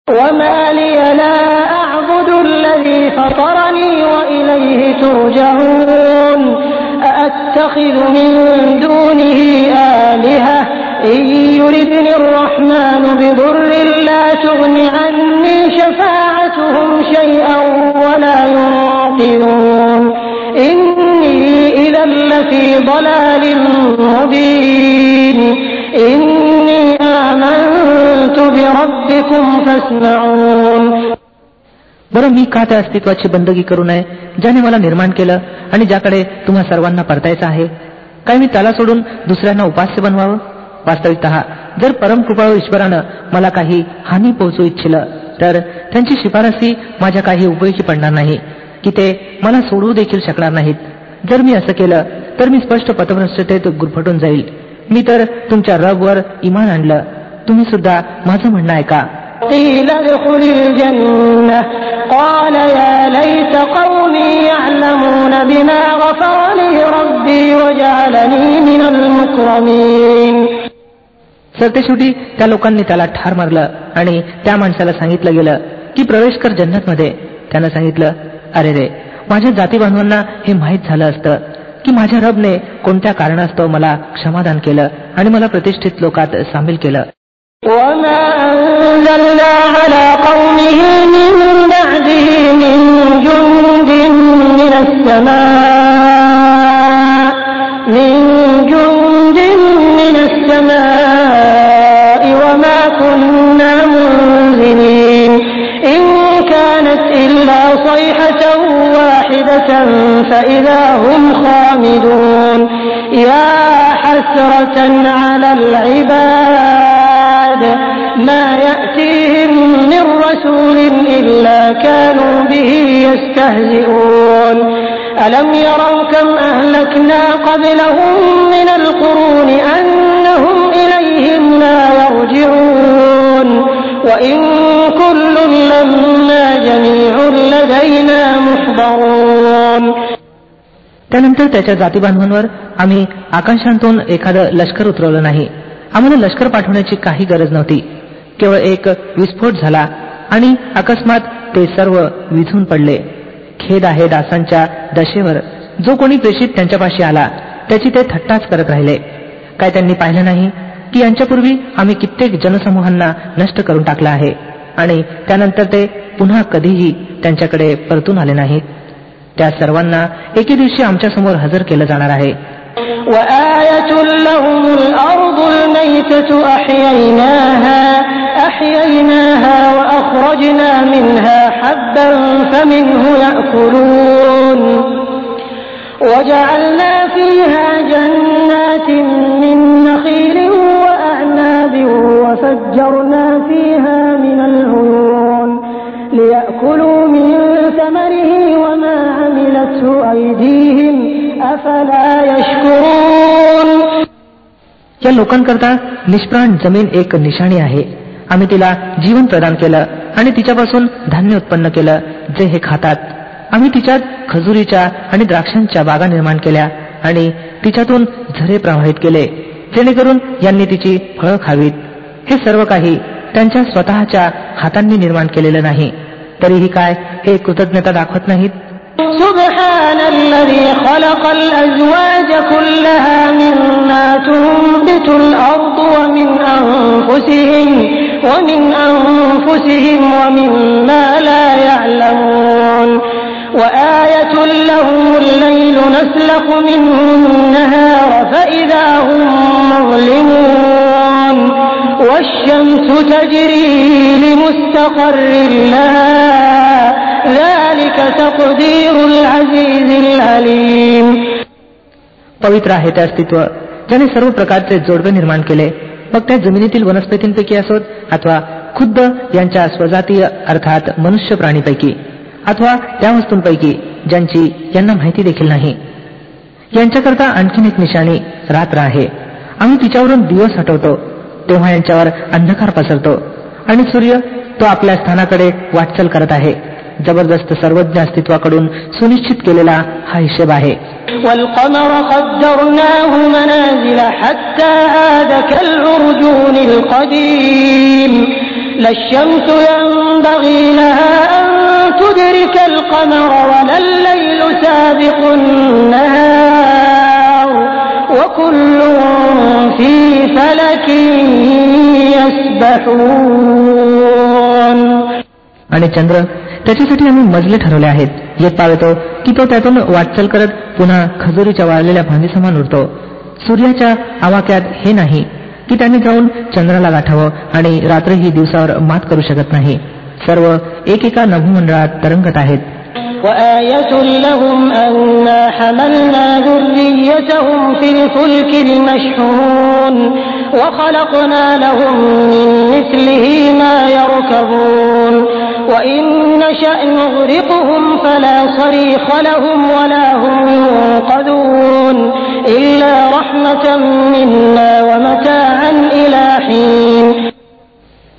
وما لي لا أعبد الذي فطرني وإليه ترجعون أأتخذ من دونه آلهة إن يردني الرحمن بضر لا تغن عني شفاعتهم شيئا ولا ينقذون إني إذا لفي ضلال مبين إني آمنت بربكم فاسمعون. बरं, मी का त्या अस्तित्वाची बंदगी करू नये ज्याने मला निर्माण केलं आणि ज्याकडे तुम्हा सर्वांना परतायचं आहे? काय मी त्याला सोडून दुसऱ्यांना उपास्य बनवावं? वास्तविकतः जर परमकृपाळू ईश्वरानं मला काही हानी पोहोचू इच्छिलं तर त्यांची शिफारसी माझ्या काही उपयोगी पडणार नाही की ते मला सोडवू देखील शकणार नाहीत. जर मी असं केलं तर मी स्पष्ट पथभ्रष्टतेत गुरफटून जाईल. मी तर तुमच्या रबवर इमान आणलं, तुम्ही सुद्धा माझं म्हणणं ऐका. قيل ادخل الجنة قال يا ليت قومي يعلمون بما غفر لي ربي وجعلني من المكرمين. सरतेशेवटी त्या लोकांनी त्याला ठार मारलं आणि त्या माणसाला सांगितलं गेलं की प्रवेश कर जन्नतमध्ये. त्यानं सांगितलं, अरे रे, माझ्या जाती बांधवांना हे माहीत झालं असतं की माझ्या रबने कोणत्या कारणास्तव मला क्षमादान केलं आणि मला प्रतिष्ठित लोकात सामील केलं. وما أنزلنا على قومه من بعده من جند من السماء وما كنا منزلين إن كانت إلا صيحة واحدة فإذا هم خامدون يا حسرة على العباد ما يأتيهم من رسول إلا كانوا به يستهزئون ألم يروا كم أهلكنا قبلهم من القرون أنهم إليهم لا يرجعون وإن كل لما جميع لدينا محضرون. त्यानंतर त्याच्या जातीबांधवांवर आम्ही आकाशांतून एखादं लष्कर उतरवलं नाही. आम्हाला लष्कर पाठवण्याची काही गरज नव्हती. केवळ एक विस्फोट झाला आणि अकस्मात ते सर्व विझून पडले. खेद आहे दासांच्या दशेवर. जो कोणी प्रेषित त्यांच्यापाशी आला त्याची ते थट्टाच करत राहिले. काय त्यांनी पाहिलं नाही की यांच्यापूर्वी आम्ही कित्येक जनसमूहांना नष्ट करून टाकलं आहे आणि त्यानंतर ते पुन्हा कधीही त्यांच्याकडे परतून आले नाहीत. त्या सर्वांना एके दिवशी आमच्या समोर हजर केलं जाणार आहे. وآية لهم الأرض الميتة أحييناها وأخرجنا منها حبا فمنه يأكلون وجعلنا فيها جنات من نخيل وأعناب وفجرنا فيها من العيون ليأكلوا من ثمره وما عملته أيديهم أفلا يشكرون. या लोकांकरता निष्प्राण जमीन एक निशाणी आहे. आम्ही तिला जीवन प्रदान केलं आणि तिच्यापासून धान्य उत्पन्न केलं जे हे खातात. आम्ही तिच्यात खजुरीच्या आणि द्राक्षांच्या बागा निर्माण केल्या आणि तिच्यातून झरे प्रवाहित केले जेणेकरून यांनी तिची फळं खावीत. हे सर्व काही त्यांच्या स्वतःच्या हातांनी निर्माण केलेलं नाही. तरीही काय हे कृतज्ञता दाखवत नाहीत. سبحان الذي خلق الأزواج كلها مما تنبت الأرض ومن أنفسهم ومما لا يعلمون وآية لهم الليل نسلخ منه النهار فإذا هم مظلمون والشمس تجري لمستقر لها ذلك تقدير العزيز العليم. पवित्र आहे ते अस्तित्व ज्याने सर्व प्रकारचे जोडवे निर्माण केले, मग त्या जमिनीतील वनस्पतींपैकी असोत अथवा खुद्द यांच्या स्वजातीय अर्थात मनुष्य प्राणीपैकी अथवा त्या वस्तूंपैकी ज्यांची यांना माहिती देखील नाही. यांच्याकरता आणखीन एक निशाणी रात्र आहे. आम्ही तिच्यावरून दिवस हटवतो तेव्हा यांच्यावर अंधकार पसरतो आणि सूर्य तो आपल्या स्थानाकडे वाटचाल करत आहे. जबरदस्त सर्वज्ञ अस्तित्वाकडून सुनिश्चित केलेला हा हिशेब आहे. والقمر قدرناه منازل حتى عاد كالعرجون القديم لا الشمس ينبغي لها أن تدرك القمر ولا الليل سابق النهار وكل في فلك يسبحون. आणि चंद्र त्याच्यासाठी आम्ही मजले ठरवले आहेत. येत पावतो की तो त्यातून वाटचाल करत पुन्हा खजुरीच्या वाळलेल्या फांदीसमान उरतो. सूर्याच्या आवाक्यात हे नाही की त्याने जाऊन चंद्राला गाठावं आणि रात्रही दिवसावर मात करू शकत नाही. सर्व एकेका नभोमंडळात तरंगत आहेत. وآية لهم أنا حملنا ذريتهم في الفلك المشحون وخلقنا لهم من مثله ما يركبون وإن نشأ نغرقهم فلا صريخ لهم ولا هم ينقذون إلا رحمة منا ومتاعا إلى حين.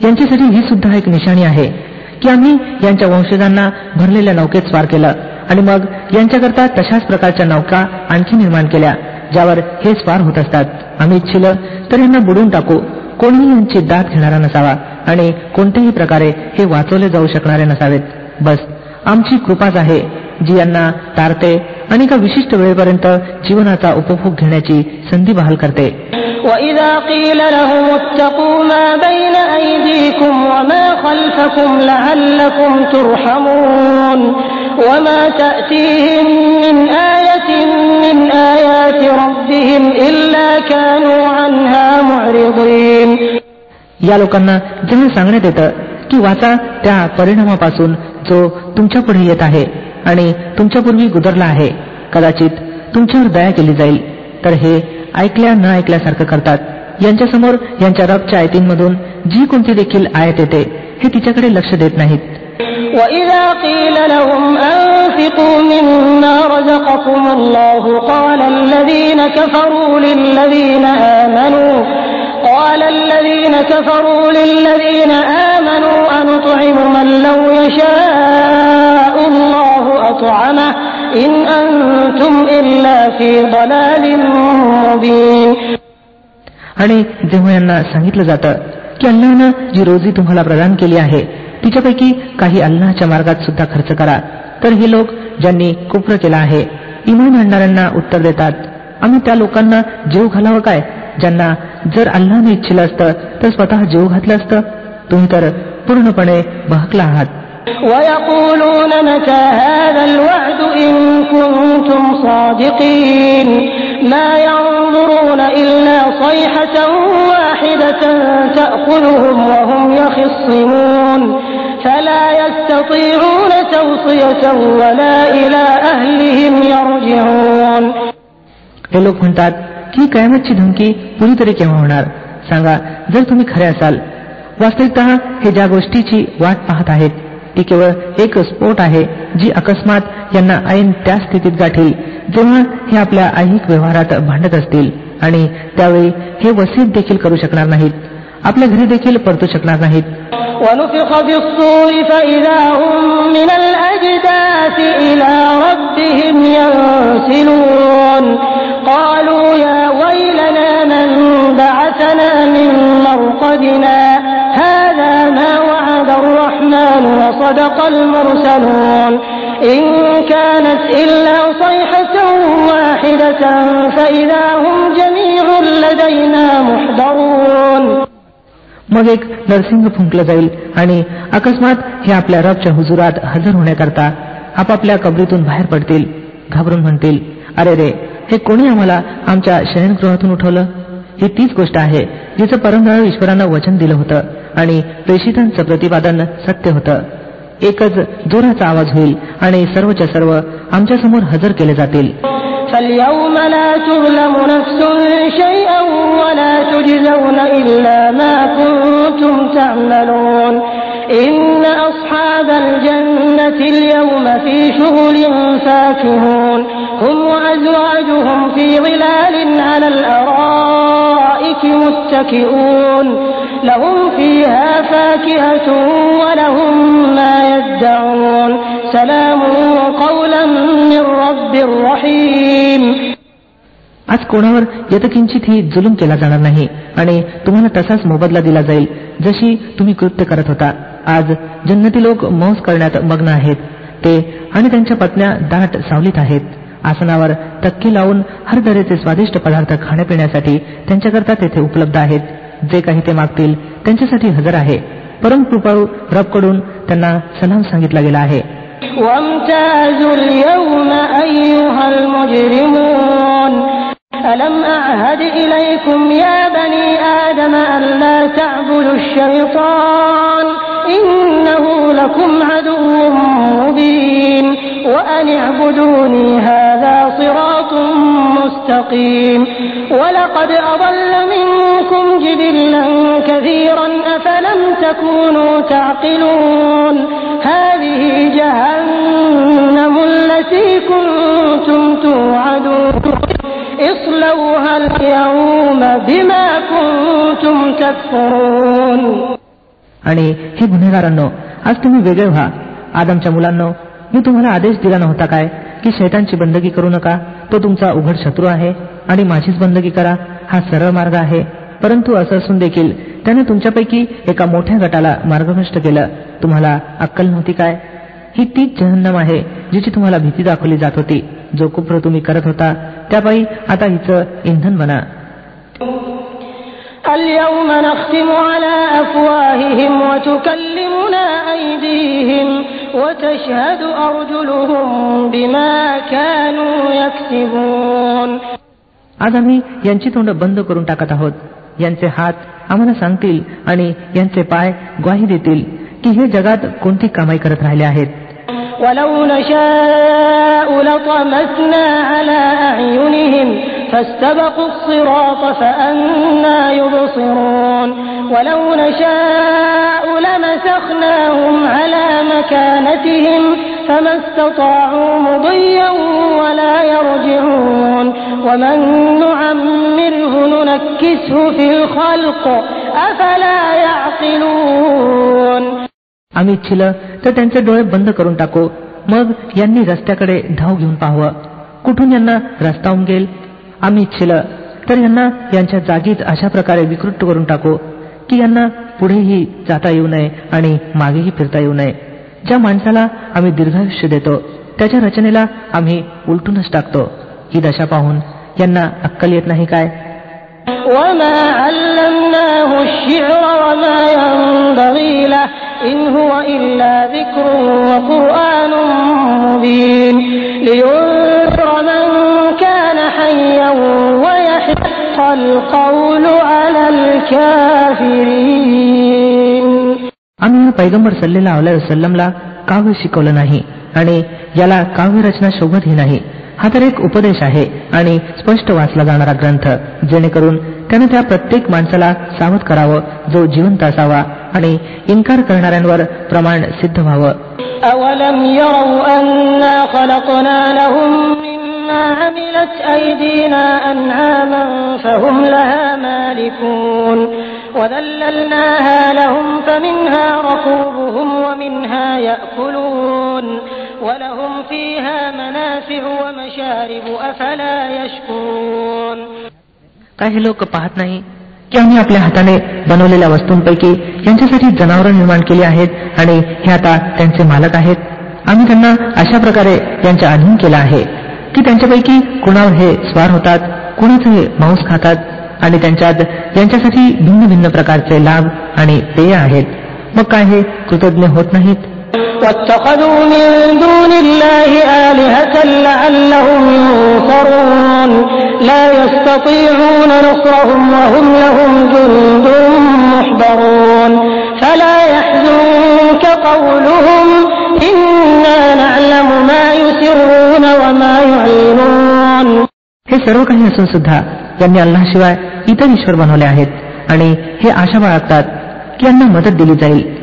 यांच्यासाठी ही सुद्धा एक निशाणी आहे की आम्ही यांच्या वंशजांना भरलेल्या नौकेत स्वार केलं आणि मग यांच्याकरता तशाच प्रकारच्या नौका आणखी निर्माण केल्या ज्यावर हे स्वार होत असतात. आम्ही इच्छिलं तर यांना बुडून टाकू. कोणीही यांची दाद घेणारा नसावा आणि कोणत्याही प्रकारे हे वाचवले जाऊ शकणारे नसावेत. बस आमची कृपाच आहे जी यांना तारते आणि एका विशिष्ट वेळेपर्यंत जीवनाचा उपभोग घेण्याची संधी बहाल करते. وَإِذَا قِيلَ لَهُمُ اتَّقُوا مَا بَيْنَ أَيْدِيكُمْ وَمَا خَلْفَكُمْ لَعَلَّكُمْ تُرْحَمُونَ وَمَا تَأْتِيهِمْ مِنْ آيَةٍ مِنْ آيَاتِ رَبِّهِمْ إِلَّا كَانُوا عَنْهَا مُعْرِضِينَ. या लोकांना जेव्हा सांगण्यात येतं की वाचा त्या परिणामापासून जो तुमच्या पुढे येत आहे आणि तुमच्यापूर्वी गुजरला आहे, कदाचित तुमच्यावर दया केली जाईल, तर हे ऐकल्या न ऐकल्यासारखं करतात. यांच्यासमोर यांच्या रबच्या आयतींमधून जी कोणती देखील आयत येते हे तिच्याकडे लक्ष देत नाहीत. وَإِذَا قِيلَ لَهُمْ أَنفِقُوا مِمَّا رَزَقَكُمُ اللَّهُ قَالَ الَّذِينَ كَفَرُوا لِلَّذِينَ آمَنُوا أَنُطْعِمُ مَن لَّوْ يَشَاءُ اللَّهُ أَطْعَمَهُ إِنْ أَنتُمْ إِلَّا فِي ضَلَالٍ مُبِينٍ. आणि जेव्हा यांना सांगितलं जातं की अल्लाहनं जी रोजी तुम्हाला प्रदान केली आहे तिच्यापैकी काही अल्लाहच्या मार्गात सुद्धा खर्च करा, तर हे लोक ज्यांनी कुफ्र केला आहे इमान आणणाऱ्यांना उत्तर देतात, आम्ही त्या लोकांना जीव घालावं काय ज्यांना जर अल्लाहने इच्छिलं असतं तर स्वतः जीव घातलं असतं. तुम्ही तर पूर्णपणे बहकला आहात. وَيَقُولُونَ مَتَى هَذَا الْوَعْدُ إِن كُنتُمْ صَادِقِينَ مَا يَنظُرُونَ إِلَّا صَيْحَةً وَاحِدَةً تَأْخُذُهُمْ وَهُمْ يَخِصِّمُونَ فَلَا يَسْتَطِيعُونَ تَوْصِيَةً وَلَا إِلَى أَهْلِهِمْ يَرْجِعُونَ. हे लोक म्हणतात की कयामतची धमकी पुरी तरी केव्हा होणार. सांगा, जर तुम्ही खरे असाल, वास्तविकतः हे ज्या गोष्टीची वाट पाहत आहेत ती केवळ एक स्फोट आहे जी अकस्मात यांना ऐन त्या स्थितीत गाठील जेव्हा हे आपल्या ऐहिक व्यवहारात भांडत असतील आणि त्यावेळी हे वसीयत देखील करू शकणार नाहीत, आपल्या घरी देखील परतू शकणार नाहीत. وَنُفِخَ فِي الصُّورِ فَإِذَا هُم مِّنَ الْأَجْدَاثِ إِلَى رَبِّهِمْ يَنسِلُونَ قَالُوا يَا وَيْلَنَا مَن بَعَثَنَا مِن مَّرْقَدِنَا هَٰذَا مَا وَعَدَ الرَّحْمَٰنُ وَصَدَقَ الْمُرْسَلُونَ إِن كَانَتْ إِلَّا صَيْحَةً وَاحِدَةً فَإِذَا هُمْ جَمِيعٌ لَّدَيْنَا مُحْضَرُونَ. मग एक नरसिंग फुंकलं जाईल आणि अकस्मात हे आपल्या रबच्या हुजुरात हजर होण्याकरता आपापल्या कबरीतून बाहेर पडतील. घाबरून म्हणतील, अरे रे, हे कोणी आम्हाला आमच्या शयनगृहातून उठवलं. ही तीच गोष्ट आहे जिचं परमदयाळू ईश्वरानं वचन दिलं होतं आणि प्रेषितांचं प्रतिपादन सत्य होतं. एकच जोराचा आवाज होईल आणि सर्वच्या सर्व आमच्या समोर हजर केले जातील. فَالْيَوْمَ لَا تُظْلَمُ نَفْسٌ شَيْئًا وَلَا تُجْزَوْنَ إِلَّا مَا كُنتُمْ تَعْمَلُونَ إِنَّ أَصْحَابَ الْجَنَّةِ الْيَوْمَ فِي شُغُلٍ فَاكِهُونَ هُمْ وَأَزْوَاجُهُمْ فِي ظِلَالٍ عَلَى الْأَرَائِكِ مُتَّكِئُونَ لَهُمْ فِيهَا فَاكِهَةٌ وَلَهُم مَّا يَدَّعُونَ سَلَامٌ قَوْلًا مِّن رَّبٍّ رَّحِيمٍ. आज कोणावर यतकिंचितही जुलूम केला जाणार नाही आणि तुम्हाला तसाच मोबदला दिला जाईल जशी तुम्ही कृत्य करत होता. आज जन्नती लोक मौज करण्यात मग्न आहेत. ते आणि त्यांच्या पत्न्या दाट सावलीत आहेत. आसनावर तक्की लावून हर तऱ्हेचे स्वादिष्ट पदार्थ खाण्यापिण्यासाठी त्यांच्याकरता तेथे उपलब्ध आहेत. जे काही ते मागतील त्यांच्यासाठी हजर आहे. परम कृपाळू रबकडून त्यांना सलाम सांगितला गेला आहे. وامتازوا اليوم أيها المجرمون ألم أعهد إليكم يا بني آدم ألا تعبدوا الشيطان إنه لكم عدو مبين وأن اعبدوني هذا صراط مستقيم ولقد أضل منكم جبلا كثيرا أفلم تكونوا تعقلون هذه جهنم التي كنتم توعدون اصلوها اليوم بما كنتم تكفرون. आणि हे गुन्हेगारांनो, आज तुम्ही वेगळे व्हा. आदमच्या मुलांनो, मी तुम्हाला आदेश दिला नव्हता काय की शैतानची बंदगी करू नका, तो तुमचा उघड शत्रू आहे, आणि माझीच बंदगी करा, हा सरळ मार्ग आहे. परंतु असं असून देखील त्याने तुमच्यापैकी एका मोठ्या गटाला मार्गभ्रष्ट केलं. तुम्हाला अक्कल नव्हती काय? ही तीच जहन्नम आहे जिची तुम्हाला भीती दाखवली जात होती. जो कुफ्र तुम्ही करत होता त्यापायी आता हिचं इंधन बना. اليوم نختم على أفواههم وتكلمنا أيديهم وتشهد أرجلهم بما كانوا يكسبون. आज आम्ही यांची तोंड बंद करून टाकत आहोत. यांचे हात आम्हाला सांगतील आणि यांचे पाय ग्वाही देतील की हे जगात कोणती कामाई करत राहिले आहेत. ولو نشاء لطمسنا على أعينهم فاستبقوا الصراط فأنى يبصرون ولو نشاء لمسخناهم على مكانتهم فما استطاعوا مضيا ولا يرجعون ومن نعمره ننكسه في الخلق أفلا يعقلون. आम्ही इच्छिलं तर त्यांचे डोळे बंद करून टाकू, मग यांनी रस्त्याकडे धाव घेऊन पाहावं, कुठून यांना रस्ता उमगेल. आम्ही इच्छिलं तर यांना यांच्या जागीत अशा प्रकारे विकृत करून टाकू की यांना पुढेही जाता येऊ नये आणि मागेही फिरता येऊ नये. ज्या माणसाला आम्ही दीर्घायुष्य देतो त्याच्या रचनेला आम्ही उलटूनच टाकतो. ही दशा पाहून यांना अक्कल येत नाही काय? وما علمناه الشعر وما ينبغي له إن هو إلا ذكر وقرآن مبين لينذر من كان حيا ويحق القول على الكافرين. आम्ही पैगंबर सल्लल्लाहु अलैहि वसल्लमला काव्य शिकवलं नाही आणि याला काव्य रचना शोभतही नाही. हा तर एक उपदेश आहे आणि स्पष्ट वाचला जाणारा ग्रंथ, जेणेकरून त्याने त्या प्रत्येक माणसाला सावध करावं जो जिवंत असावा आणि इन्कार करणाऱ्यांवर प्रमाण सिद्ध व्हावं. أَوَلَمْ يَرَوْا أَنَّا خَلَقْنَا لَهُم مِّمَّا عَمِلَتْ أَيْدِينَا أَنْعَامًا فَهُمْ لَهَا مَالِكُونَ وَذَلَّلْنَاهَا لَهُمْ فَمِنْهَا رَكُوبُهُمْ وَمِنْهَا يَأْكُلُونَ وَلَهُمْ فِيهَا مَنَافِعُ وَمَشَارِبُ أَفَلَا يَشْكُرُونَ. काय हे लोक पाहत नाही की आम्ही आपल्या हाताने बनवलेल्या वस्तूंपैकी यांच्यासाठी जनावरं निर्माण केली आहेत आणि हे आता त्यांचे मालक आहेत. आम्ही त्यांना अशा प्रकारे यांच्या अधीन केला आहे की त्यांच्यापैकी कुणावर हे स्वार होतात, कुणाचे हे मांस खातात आणि त्यांच्यात यांच्यासाठी भिन्न भिन्न प्रकारचे लाभ आणि पेय आहेत. मग काय हे कृतज्ञ होत नाहीत? واتخذوا من دون الله آلهة لعلهم ينصرون لا يستطيعون نصرهم وهم لهم جند محضرون فلا يحزنك قولهم إنا نعلم ما يسرون وما يعلنون. हे सर्व काही असून सुद्धा यांनी अल्लाहशिवाय इतर ईश्वर बनवले आहेत आणि हे आशा बाळगतात की यांना मदत दिली जाईल.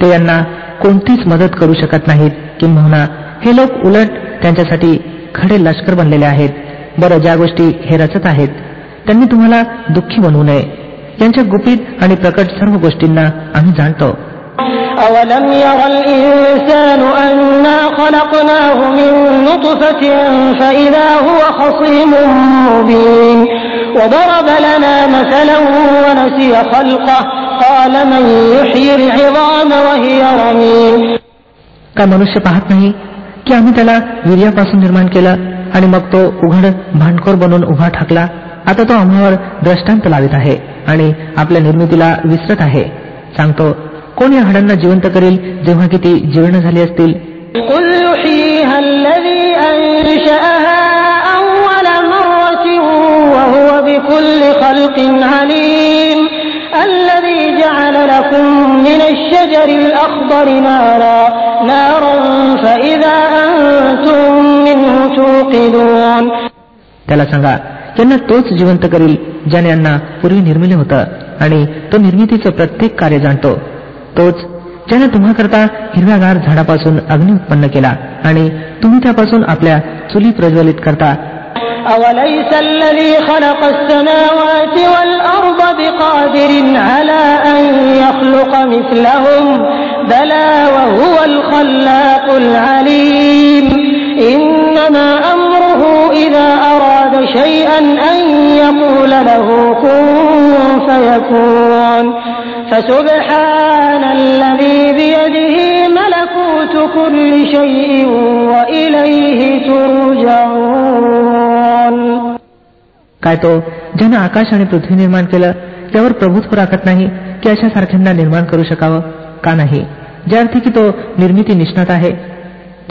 ते यांना कोणतीच मदत करू शकत नाहीत. किंबहुना हे लोक उलट त्यांच्यासाठी खडे लष्कर बनलेले आहेत. बरं, ज्या गोष्टी हे रचत आहेत त्यांनी तुम्हाला दुःखी बनवू नये. यांच्या गुपित आणि प्रकट सर्व गोष्टींना आम्ही जाणतो. أَوَلَمْ يَرَ الْإِنسَانُ أَنَّا خَلَقْنَاهُ مِن نُّطْفَةٍ فَإِذَا هُوَ خَصِيمٌ مُّبِينٌ وَضَرَبَ لَنَا مَثَلًا وَنَسِيَ خَلْقَهُ قَالَ مَن يُحْيِي الْعِظَامَ وَهِيَ رميم. का मनुष्य पाहत नाही की आम्ही त्याला वीर्यापासून निर्माण केलं आणि मग तो उघड भांडखोर बनून उभा ठाकला. आता तो आम्हावर दृष्टांत लावित आहे आणि आपल्या निर्मितीला विसरत आहे. सांगतो, कोण या हाडांना जिवंत करेल जेव्हा की ती जीर्ण झाली असतील. قل يحييها الذي أنشأها أول مرة وهو بكل خلق عليم. الذي جعل لكم من الشجر الأخضر نارا فإذا أنتم منه توقدون. त्याला सांगा, त्यांना तोच जिवंत करील ज्याने यांना पूर्वी निर्मिले होतं आणि तो निर्मितीचं प्रत्येक कार्य जाणतो. तोच ज्याने तुम्हा करता हिरव्यागार झाडापासून अग्नी उत्पन्न केला आणि तुम्ही त्यापासून आपल्या चुली प्रज्वलित करता. أوليس الذي خلق السماوات والأرض بقادر على أن يخلق مثلهم بلى وهو الخلاق العليم. إنما أمره إذا أراد شيئا أن يقول له كن فيكون. فسبحان الذي بيده ملكوت كل شيء وإليه ترجعون. काय तो ज्याने आकाश आणि पृथ्वी निर्माण केलं त्यावर प्रभुत्व राखत नाही की अशा सारख्यांना निर्माण करू शकावं? का नाही? ज्या अर्थी की तो निर्मिती निष्णात आहे.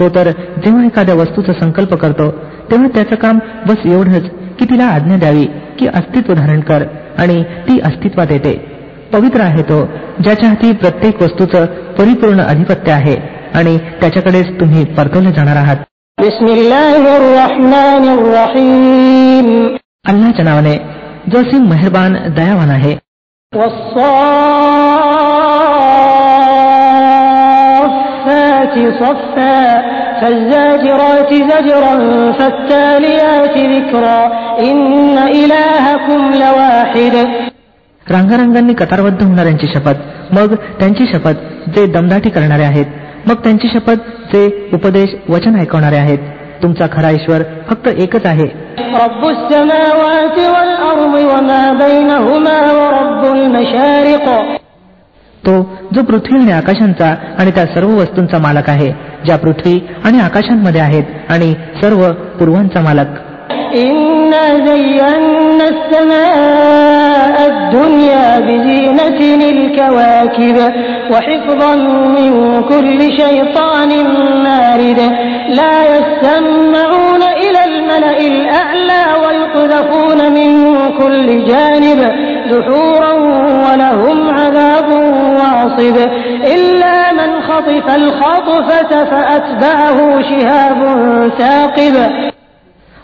तो तर जेव्हा एखाद्या वस्तूचा संकल्प करतो तेव्हा त्याचं काम बस एवढंच की तिला आज्ञा द्यावी की अस्तित्व धारण कर आणि ती अस्तित्वात येते. पवित्र आहे तो ज्याच्या हाती प्रत्येक वस्तूचं परिपूर्ण अधिपत्य आहे आणि त्याच्याकडेच तुम्ही परतवले जाणार आहात. बिस्मिल्लाहिर्रहमानिर्रहीम. अल्लाहच्या नावाने जो असीम मेहरबान दयावान आहे. वस्साफाति सफ्फा फज्जाजिराति ज़ज्रन फत्तालियाति ज़िक्रा इन्न इलाहकुम लवाहिद. रांगारांगांनी कतारबद्ध होणाऱ्यांची शपथ, मग त्यांची शपथ जे दमदाटी करणारे आहेत, मग त्यांची शपथ जे उपदेश वचन ऐकवणारे आहेत. तुमचा खरा ईश्वर फक्त एकच आहे. रब्बुस समावाति वल अर्दि वमा बैनहुमा व रब्बुल मशारिq. तो जो पृथ्वी आणि आकाशांचा आणि त्या सर्व वस्तूंचा मालक आहे, ज्या पृथ्वी आणि आकाशांमध्ये आहेत आणि सर्व पूर्वांचा मालक. इन्ना ज़य्यन्ना as-samaa'a ad-dunya bizinatin al-kawaakib wa hifdhan min kulli shaytanin maarid. la yasma'una ila al-mala'i al-a'la wa yuqdhafuna min kulli janib duhuran wa lahum 'adhabun wasib illa man khatifa al-khatfata fa'atba'ahu shihabun thaqib.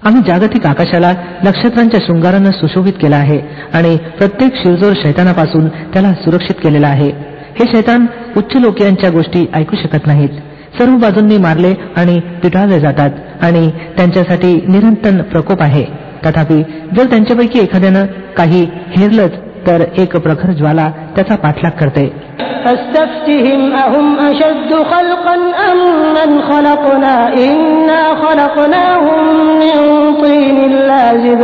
आम्ही जागतिक आकाशाला नक्षत्रांच्या शृंगारानं सुशोभित केला आहे आणि प्रत्येक शिरजोर शैतानापासून त्याला सुरक्षित केलेला आहे. हे शैतान उच्च लोकियांच्या गोष्टी ऐकू शकत नाहीत. सर्व बाजूंनी मारले आणि पिटाळले जातात आणि त्यांच्यासाठी निरंतर प्रकोप आहे. तथापि जर त्यांच्यापैकी एखाद्यानं काही हेरलंच तर एक प्रखर ज्वाला त्याचा पाठलाग करते. فاستفتهم أهم أشد خلقا أم من خلقنا إنا خلقناهم من طين لازب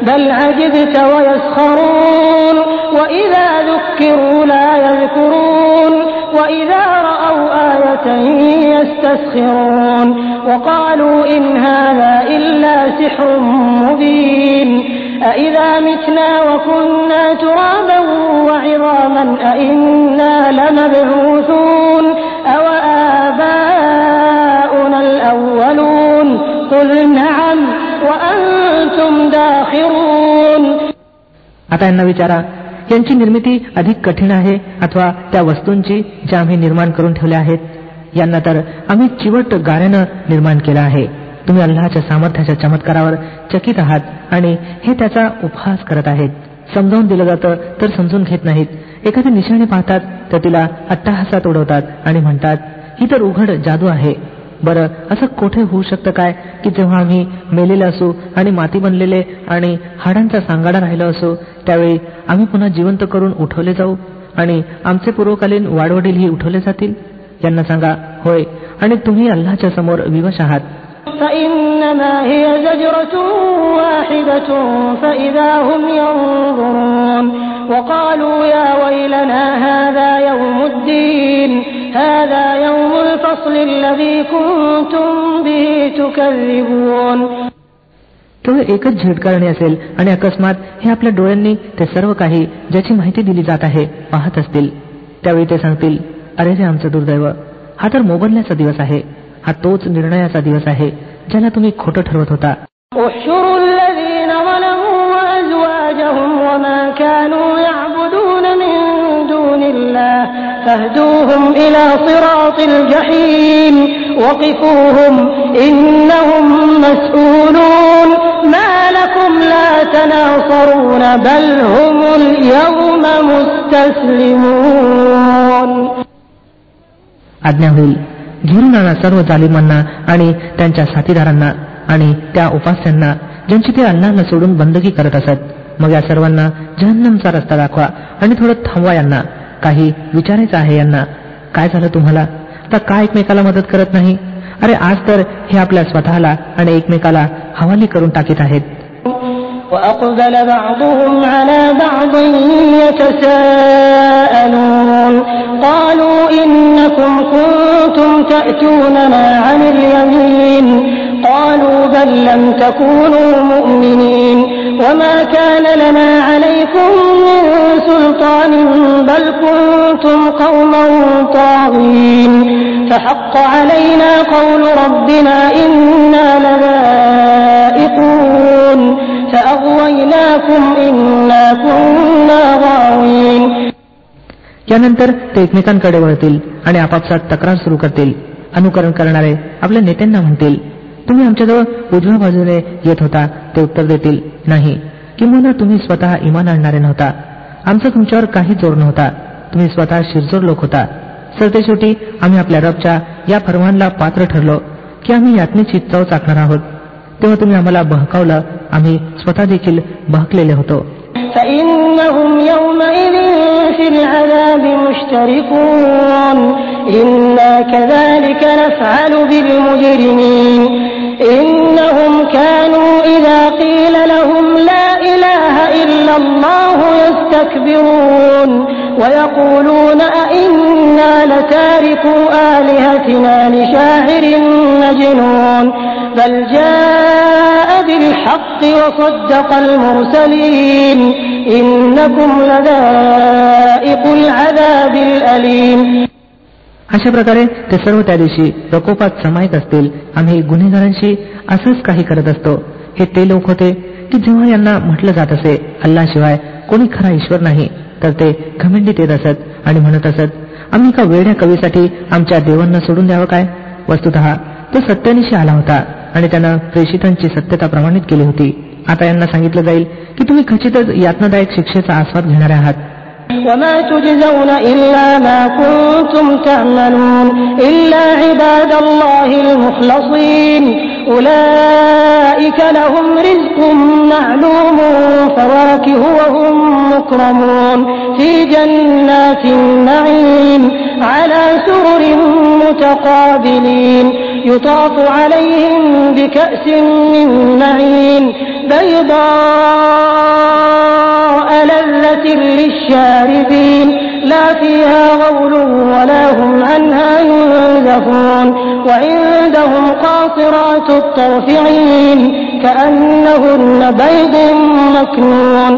بل عجبت ويسخرون وإذا ذكروا لا يذكرون وإذا رأوا آية يستسخرون وقالوا إن هذا إلا سحر مبين. أإذا متنا وكنا ترابا وعظاما أإنا لمبعوثون أو آباؤنا الأولون قل نعم وأنتم داخرون. आता यांना विचारा, यांची निर्मिती अधिक कठीण आहे अथवा त्या वस्तूंची ज्या आम्ही निर्माण करून ठेवल्या आहेत? यांना तर आम्ही चिवट गाऱ्यानं निर्माण केलं आहे. तुम्ही अल्लाहच्या सामर्थ्याच्या चमत्कारावर चकित आहात आणि हे त्याचा उपहास करत आहेत. समजावून दिलं जातं तर समजून घेत नाहीत. एखादी निशाणी पाहतात तर तिला अट्टाहासात उडवतात आणि म्हणतात ही तर उघड जादू आहे. बरं, असं कोठे होऊ शकतं काय की जेव्हा आम्ही मेलेले असू आणि माती बनलेले आणि हाडांचा सांगाडा राहिलो असू त्यावेळी आम्ही पुन्हा जिवंत करून उठवले जाऊ आणि आमचे पूर्वकालीन वाडवडीलही उठवले जातील? यांना सांगा, होय, आणि तुम्ही अल्लाहच्या समोर विवश आहात. فإنما هي زجرة واحدة فإذا هم ينظرون وقالوا يا ويلنا هذا يوم الدين هذا الْفَصْلِ الَّذِي كُنتُم بِهِ تُكَذِّبُونَ. तो एकच झिडकारणी असेल आणि अकस्मात हे आपल्या डोळ्यांनी ते सर्व काही ज्याची माहिती दिली जात आहे पाहत असतील. त्यावेळी ते सांगतील, अरे रे आमचं दुर्दैव, हा तर मोबदल्याचा दिवस आहे, हा तोच निर्णयाचा दिवस आहे ज्याला तुम्ही खोटं ठरवत होता. احشروا الذين ظلموا وأزواجهم وما كانوا يعبدون من دون الله فاهدوهم إلى صراط الجحيم وقفوهم إنهم مسؤولون ما لكم لا تناصرون بل هم اليوم مستسلمون. आज्ञा होईल, घेऊन आणा सर्व जालिमांना आणि त्यांच्या साथीदारांना आणि त्या उपास्यांना ज्यांची ते अल्लाहला सोडून बंदगी करत असत. मग या सर्वांना जहन्नमचा रस्ता दाखवा आणि थोडं थांबवा यांना. काही विचारायचं आहे यांना, काय झालं तुम्हाला? तर का एकमेकाला मदत करत नाही? अरे आज तर हे आपल्या स्वतःला आणि एकमेकाला हवाली करून टाकीत आहेत. وأقبل بعضهم على بعض يتساءلون قالوا إنكم كنتم تأتوننا عن اليمين قالوا بل لم تكونوا مؤمنين وما كان لنا عليكم من سلطان بل كنتم قوما طاغين فحق علينا قول ربنا إنا لذائقون فأغويناكم إنا كنا غاوين. यानंतर ते एकमेकांकडे वळतील आणि आपापसात तक्रार सुरू करतील. अनुकरण करणारे आपल्या नेत्यांना म्हणतील, तुम्ही आमच्याजवळ उजव्या बाजूने येत होता. ते उत्तर देतील, नाही, किंवा तुम्ही स्वतः इमान आणणारे नव्हता. आमचा तुमच्यावर काही जोर नव्हता. तुम्ही स्वतः शिरजोर लोक होता. सरतेशेवटी आम्ही आपल्या रबच्या या फरमानला पात्र ठरलो की आम्ही यातनेची चव चाकणार आहोत. तेव्हा तुम्ही आम्हाला बहकावलं, आम्ही स्वतः देखील बहकलेले होतो. فإنهم يومئذ في العذاب مشتركون إنا كذلك نفعل بالمجرمين إنهم كانوا إذا قيل لهم لا إله إلا الله يستكبرون ويقولون أئنا لتاركو آلهتنا لشاعر مجنون بل جاء بالحق وصدق المرسلين إنكم لذائق العذاب الأليم. अशा प्रकारे ते सर्व त्या दिवशी प्रकोपात समायिक असतील. आम्ही गुन्हेगारांशी असंच काही करत असतो. हे ते लोक होते की जेव्हा यांना म्हटलं जात असे अल्लाशिवाय कोणी खरा ईश्वर नाही, तर ते घमंडीत येत असत आणि म्हणत असत, आम्ही एका वेड्या कवीसाठी आमच्या देवांना सोडून द्यावं काय? वस्तुतः तो सत्यानिशी आला होता आणि त्यानं प्रेषितांची सत्यता प्रमाणित केली होती. आता यांना सांगितलं जाईल की तुम्ही खचितच यातनादायक शिक्षेचा आस्वाद घेणारे आहात. وما تجزون إلا ما كنتم تعملون إلا عباد الله المخلصين أولئك لهم رزق معلوم فواكه وهم مكرمون في جنات النعيم على سرر متقابلين يطاف عليهم بكأس من معين بيضاء لذة للشاربين لا فيها غول ولا هم عنها ينزفون وعندهم قاصرات الطرف عين كأنهن بيض مكنون.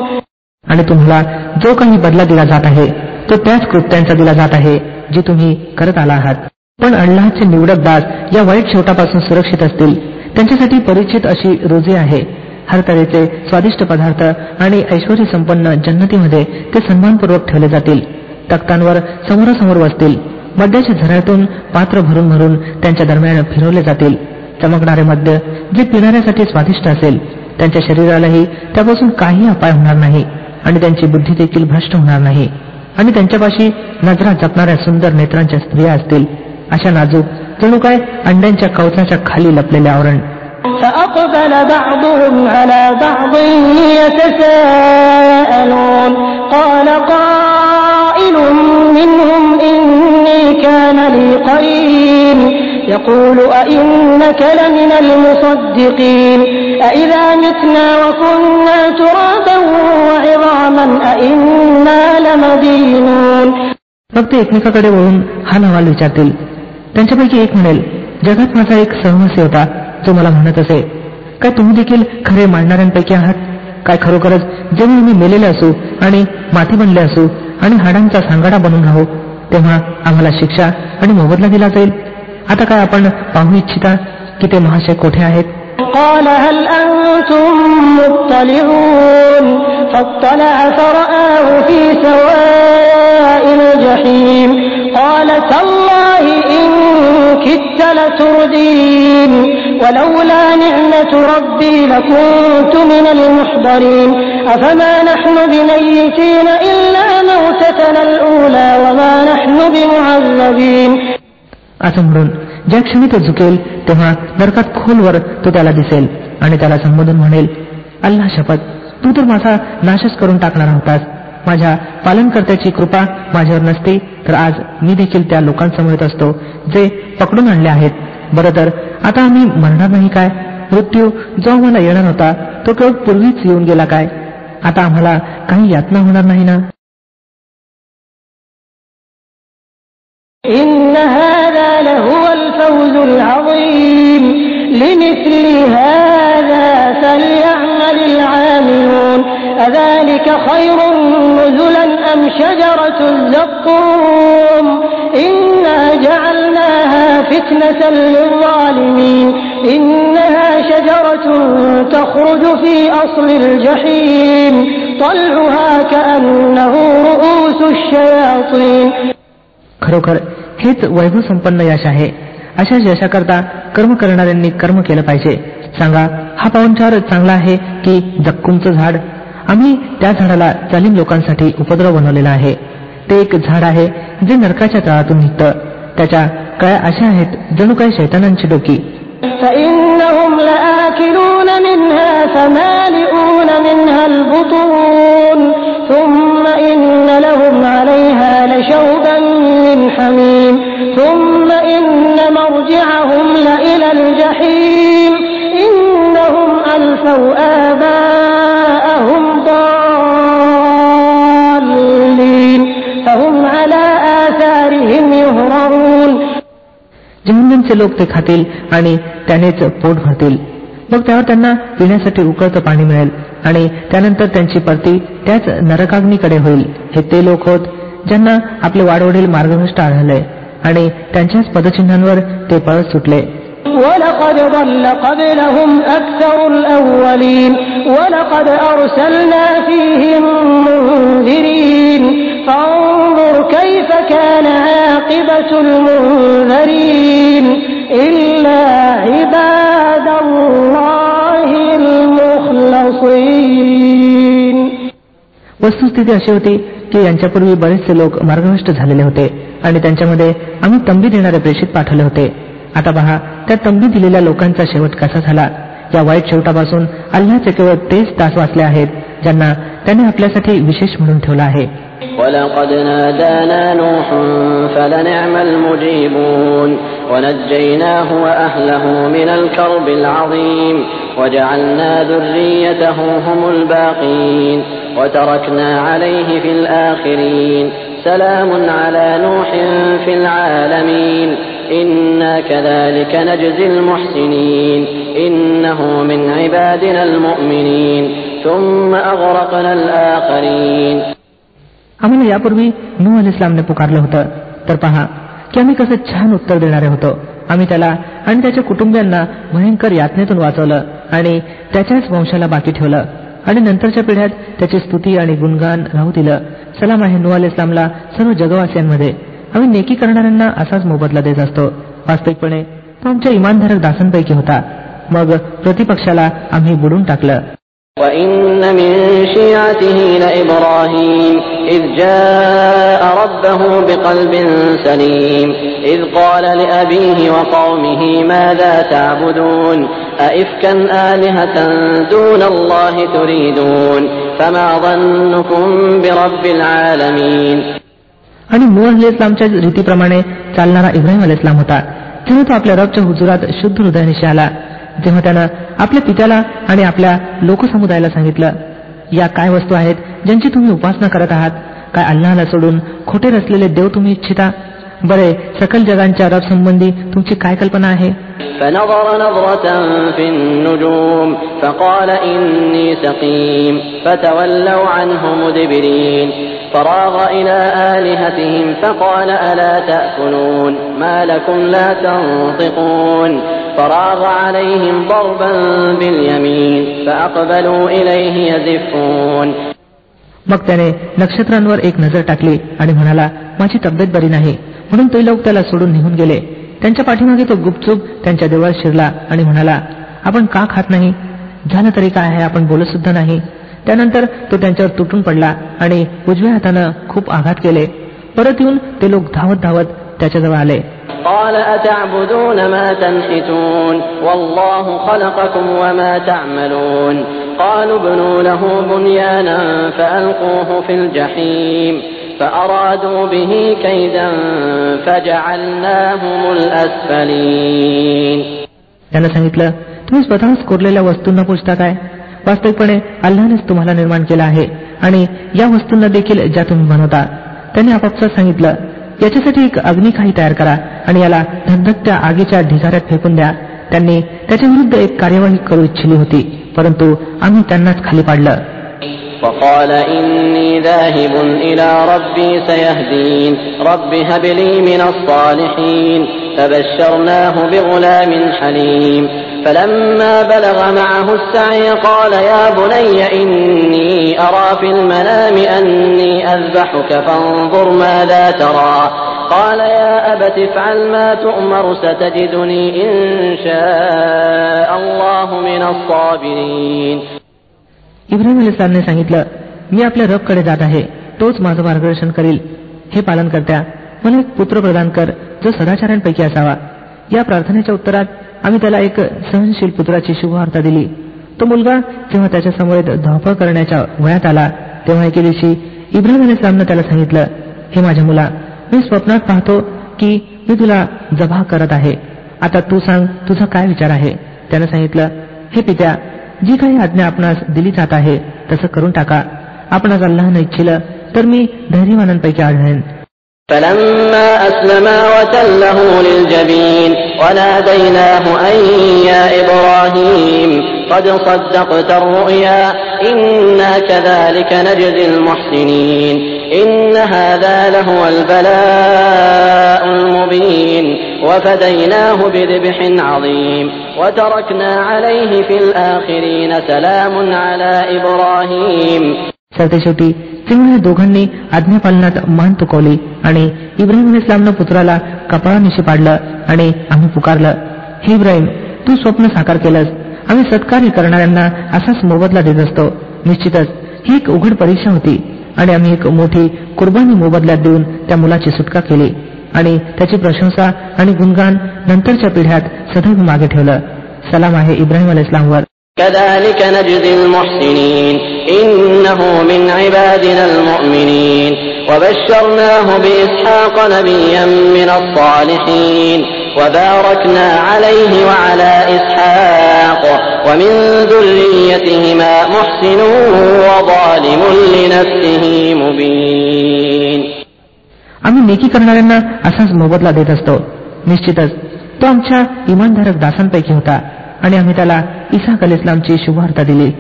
आणि तुम्हाला जो काही बदला दिला जात आहे तो त्याच कृत्यांचा दिला जात आहे जी तुम्ही करत आला आहात. पण अल्लाहचे निवडक दास या वाईट शेवटापासून सुरक्षित असतील. त्यांच्यासाठी परिचित अशी रोजी आहे. हर तऱ्हेचे स्वादिष्ट पदार्थ आणि ऐश्वर्य संपन्न जन्नतीमध्ये ते सन्मानपूर्वक ठेवले जातील. तख्तांवर समोरासमोर बसतील. मद्याच्या झऱ्यातून पात्र भरून भरून त्यांच्या दरम्यान फिरवले जातील. चमकणारे मद्य जे पिणाऱ्यासाठी स्वादिष्ट असेल, त्यांच्या शरीरालाही त्यापासून काही अपाय होणार नाही आणि त्यांची बुद्धी देखील भ्रष्ट होणार नाही. आणि त्यांच्यापाशी नजरा जपणाऱ्या सुंदर नेत्रांच्या स्त्रिया असतील, अशा नाजूक जणू काय अंड्यांच्या कवचाच्या खाली लपलेले आवरण. فأقبل بعضهم على بعض يتساءلون قال قائل منهم إني كان لي قرين يقول أئنك لمن المصدقين أئذا متنا وكنا ترابا وعظاما أئنا لمدينون. फक्त एकमेकाकडे वळून हा नवाल विचारतील, त्यांच्यापैकी एक म्हणेल, जगात माझा एक सहवासी होता जो मला म्हणत असे, काय तुम्ही देखील खरे मानणाऱ्यांपैकी आहात? काय खरोखरच जेव्हा आम्ही मेलेले असू आणि माती बनले असू आणि हाडांचा सांगाडा बनून राहू तेव्हा आम्हाला शिक्षा आणि मोबदला दिला जाईल? आता काय आपण पाहू इच्छिता की ते महाशय कोठे आहेत? قال هل أنتم مطلعون فاطلع فرآه في سواء الجحيم قال تالله إن كدت لتردين ولولا نعمة ربي لكنت من المحضرين أفما نحن بميتين إلا موتتنا الأولى وما نحن بمعذبين. असं म्हणून ज्या क्षणी तो झुकेल तेव्हा नरकात खोलवर तो त्याला दिसेल आणि त्याला संबोधून म्हणेल, अल्लाह शपथ, तू तर माझा नाशच करून टाकणार होतास. माझ्या पालनकर्त्याची कृपा माझ्यावर नसती तर आज मी देखील त्या लोकांसमोर असतो जे पकडून आणले आहेत. बरं तर आता आम्ही मरणार नाही काय? मृत्यू जो आम्हाला येणार होता तो केवळ पूर्वीच येऊन गेला काय? आता आम्हाला काही यातना होणार नाही ना? إن هذا لهو الفوز العظيم لمثل هذا فليعمل العاملون أذلك خير نزلا أم شجرة الزقوم إنا جعلناها فتنة للظالمين إنها شجرة تخرج في أصل الجحيم طلعها كأنه رؤوس الشياطين. खरोखर हेच वैभव संपन्न यश आहे. अशाच यशाकरता कर्म करणाऱ्यांनी कर्म केलं पाहिजे. सांगा, हा पाहुणचार चांगला आहे की जक्कूमचं झाड? आम्ही त्या झाडाला जालिम लोकांसाठी उपद्रव बनवलेला आहे. ते एक झाड आहे जे नरकाच्या तळातून निघतं. त्याच्या कळ्या अशा आहेत जणू काही शैतानांची डोकी. فإنهم لآكلون منها فمالئون منها البطون ثم إن لهم عليها لشوبا من حميم ثم إن مرجعهم لإلى الجحيم إنهم ألفوا آباءهم ضالين فهم على آثارهم يهرعون. जहन्नमचे लोक ते खातील आणि त्यानेच पोट भरतील. मग त्यावर त्यांना पिण्यासाठी उकळतं पाणी मिळेल आणि त्यानंतर त्यांची परती त्याच नरकाग्नीकडे होईल. हे ते लोक होत ज्यांना आपले वाडवडील मार्गभ्रष्ट आढळले आणि त्यांच्याच पदचिन्हांवर ते पळत सुटले. ولقد ضل قبلهم أكثر الأولين ولقد أرسلنا فيهم منذرين فانظر كيف كان عاقبة المنذرين إلا عباد الله المخلصين. वस्तुस्थिती अशी होती की यांच्यापूर्वी बरेचसे लोक मार्गभ्रष्ट झालेले होते आणि त्यांच्यामध्ये आम्ही तंबी देणारे प्रेषित पाठवले होते. आता पहा, त्या तंबी दिलेल्या लोकांचा शेवट कसा झाला. या वाईट शेवटापासून अल्लाहचे केवळ तेच दास वाचले आहेत ज्यांना त्याने आपल्यासाठी विशेष म्हणून ठेवला आहे. ولقد نادانا نوح فلنعم المجيبون ونجيناه وأهله من الكرب العظيم وجعلنا ذريته هم الباقين وتركنا عليه في الآخرين سلام على نوح في العالمين إنا كذلك نجزي المحسنين إنه من عبادنا المؤمنين ثم أغرقنا الآخرين. आम्हाला यापूर्वी नूह अलैहिस्सलामने पुकारलं होतं तर पहा की आम्ही कसं छान उत्तर देणारे होतो. आम्ही त्याला आणि त्याच्या कुटुंबियांना भयंकर यातनेतून वाचवलं आणि त्याच्याच वंशाला बाकी ठेवलं आणि नंतरच्या पिढ्यात त्याची स्तुती आणि गुणगान राहू दिलं. सलाम आहे नूह अलैहिस्सलामला सर्व जगवासियांमध्ये. आम्ही नेकी करणाऱ्यांना असाच मोबदला देत असतो. वास्तविकपणे तो आमच्या इमानधारक दासांपैकी होता. मग प्रतिपक्षाला आम्ही बुडून टाकलं. وَإِنَّ مِن شِيعَتِهِ لَإِبْرَاهِيمَ إِذْ جَاءَ رَبَّهُ بِقَلْبٍ سَلِيمٍ إِذْ قَالَ لِأَبِيهِ وَقَوْمِهِ مَاذَا تَعْبُدُونَ أَئِفْكًا آلِهَةً دُونَ اللَّهِ تُرِيدُونَ فَمَا ظَنُّكُمْ بِرَبِّ الْعَالَمِينَ. आणि नूह अलैहिस्सलामच्या रीतीप्रमाणे चालणारा इब्राहिम अलैहिस्सलाम होता. जेव्हा तो आपल्या रबच्या हुजुरात शुद्ध हृदयानिशी आला तेव्हा त्यानं आपल्या पित्याला आणि आपल्या लोकसमुदायाला सांगितलं, या काय वस्तू आहेत ज्यांची तुम्ही उपासना करत आहात? काय अल्लाहला सोडून खोटे रचलेले देव तुम्ही इच्छिता? बरे सकल जगांच्या रब संबंधी तुमची काय कल्पना आहे? فنظر نظرة في النجوم فقال إني سقيم فتولوا عنه مدبرين فراغ إلى آلهتهم فقال ألا تأكلون ما لكم لا تنطقون فراغ عليهم ضربا باليمين فأقبلوا إليه يزفون. मग त्याने नक्षत्रांवर एक नजर टाकली आणि म्हणाला, माझी तब्येत बरी नाही, म्हणून ते लोक त्याला सोडून निघून गेले. त्यांच्या पाठीमागे तो गुपचूप त्यांच्या देवळात शिरला आणि म्हणाला, आपण का खात नाही? झालं तरी काय आहे, आपण बोलत सुद्धा नाही. त्यानंतर तो त्यांच्यावर तुटून पडला आणि उजव्या हातानं खूप आघात केले. परत येऊन ते लोक धावत धावत त्याच्याजवळ आले. قال أتعبدون ما تنحتون والله خلقكم وما تعملون قالوا ابنوا له بنيانا فألقوه في الجحيم فأرادوا به كيدا فجعلناهم الأسفلين. त्यानं सांगितलं, तुम्ही स्वतःच कोरलेल्या वस्तूंना पूजता काय? वास्तविकपणे अल्लाहनेच तुम्हाला निर्माण केला आहे आणि या वस्तूंना देखील ज्या तुम्ही बनवता. त्यांनी आपापसात सांगितलं, याच्यासाठी एक अग्निखाई तयार करा आणि याला धगधगत्या आगीच्या ढिगाऱ्यात फेकून द्या. त्यांनी त्याच्या विरुद्ध एक कार्यवाही करू इच्छिली होती, परंतु आम्ही त्यांनाच खाली पाडलं. وقال إني ذاهب إلى ربي سيهدين رب هب لي من الصالحين فبشرناه بغلام حليم فلما بلغ معه السعي قال يا بني إني أرى في المنام أني أذبحك فانظر ماذا ترى قال يا أبت افعل ما تؤمر ستجدني إن شاء الله من الصابرين. इब्राहिम अलैहिस्सलामने सांगितलं, मी आपल्या रबकडे जात आहे, तोच माझं मार्गदर्शन करील. हे पालन करत्या, मला एक पुत्र प्रदान कर जो सदाचार्यांपैकी असावा. या प्रार्थनेच्या उत्तरात आम्ही त्याला एक सहनशील पुत्राची शुभवार्ता दिली. तो मुलगा जेव्हा त्याच्या समोर धावपळ करण्याच्या वयात आला तेव्हा एके दिवशी इब्राहिम अलैहिस्सलामने त्याला सांगितलं, हे माझ्या मुला, मी स्वप्नात पाहतो की मी तुला जबाह करत आहे. आता तू सांग, तुझा काय विचार आहे? त्यानं सांगितलं, हे पित्या, जी काही आज्ञा आपणास दिली जात आहे तसं करून टाका. आपणास अल्लाहने इच्छिलं तर मी धैर्यवानांपैकी आढळेन. فلما أسلما وتله للجبين وناديناه أن يا إبراهيم قد صدقت الرؤيا إنا كذلك نجزي المحسنين إن هذا لهو البلاء المبين وفديناه بذبح عظيم وتركنا عليه في الآخرين سلام على إبراهيم. शेवटी जेव्हा या दोघांनी आज्ञापालनात मान तुकवली आणि इब्राहिम अलैहिस्सलामनं पुत्राला कपाळानिशी पाडलं आणि आम्ही पुकारलं, हे इब्राहिम, तू स्वप्न साकार केलंस. आम्ही सत्कार्य करणाऱ्यांना असाच मोबदला देत असतो. निश्चितच ही एक उघड परीक्षा होती आणि आम्ही एक मोठी कुर्बानी मोबदल्यात देऊन त्या मुलाची सुटका केली आणि त्याची प्रशंसा आणि गुणगान नंतरच्या पिढ्यात सदैव मागे ठेवलं. सलाम आहे इब्राहिम अलैहिस्सलामवर. كذلك نجزي المحسنين إنه من عبادنا المؤمنين وبشرناه بإسحاق نبيا من الصالحين وباركنا عليه وعلى إسحاق ومن ذريتهما محسن وظالم لنفسه مبين. आम्ही नेकी करणाऱ्यांना असाच मोबदला देत असतो. निश्चितच तो आमच्या इमानधारक दासांपैकी होता आणि आम्ही त्याला इसाक अलैहिस्सलामची शुभवार्ता दिली,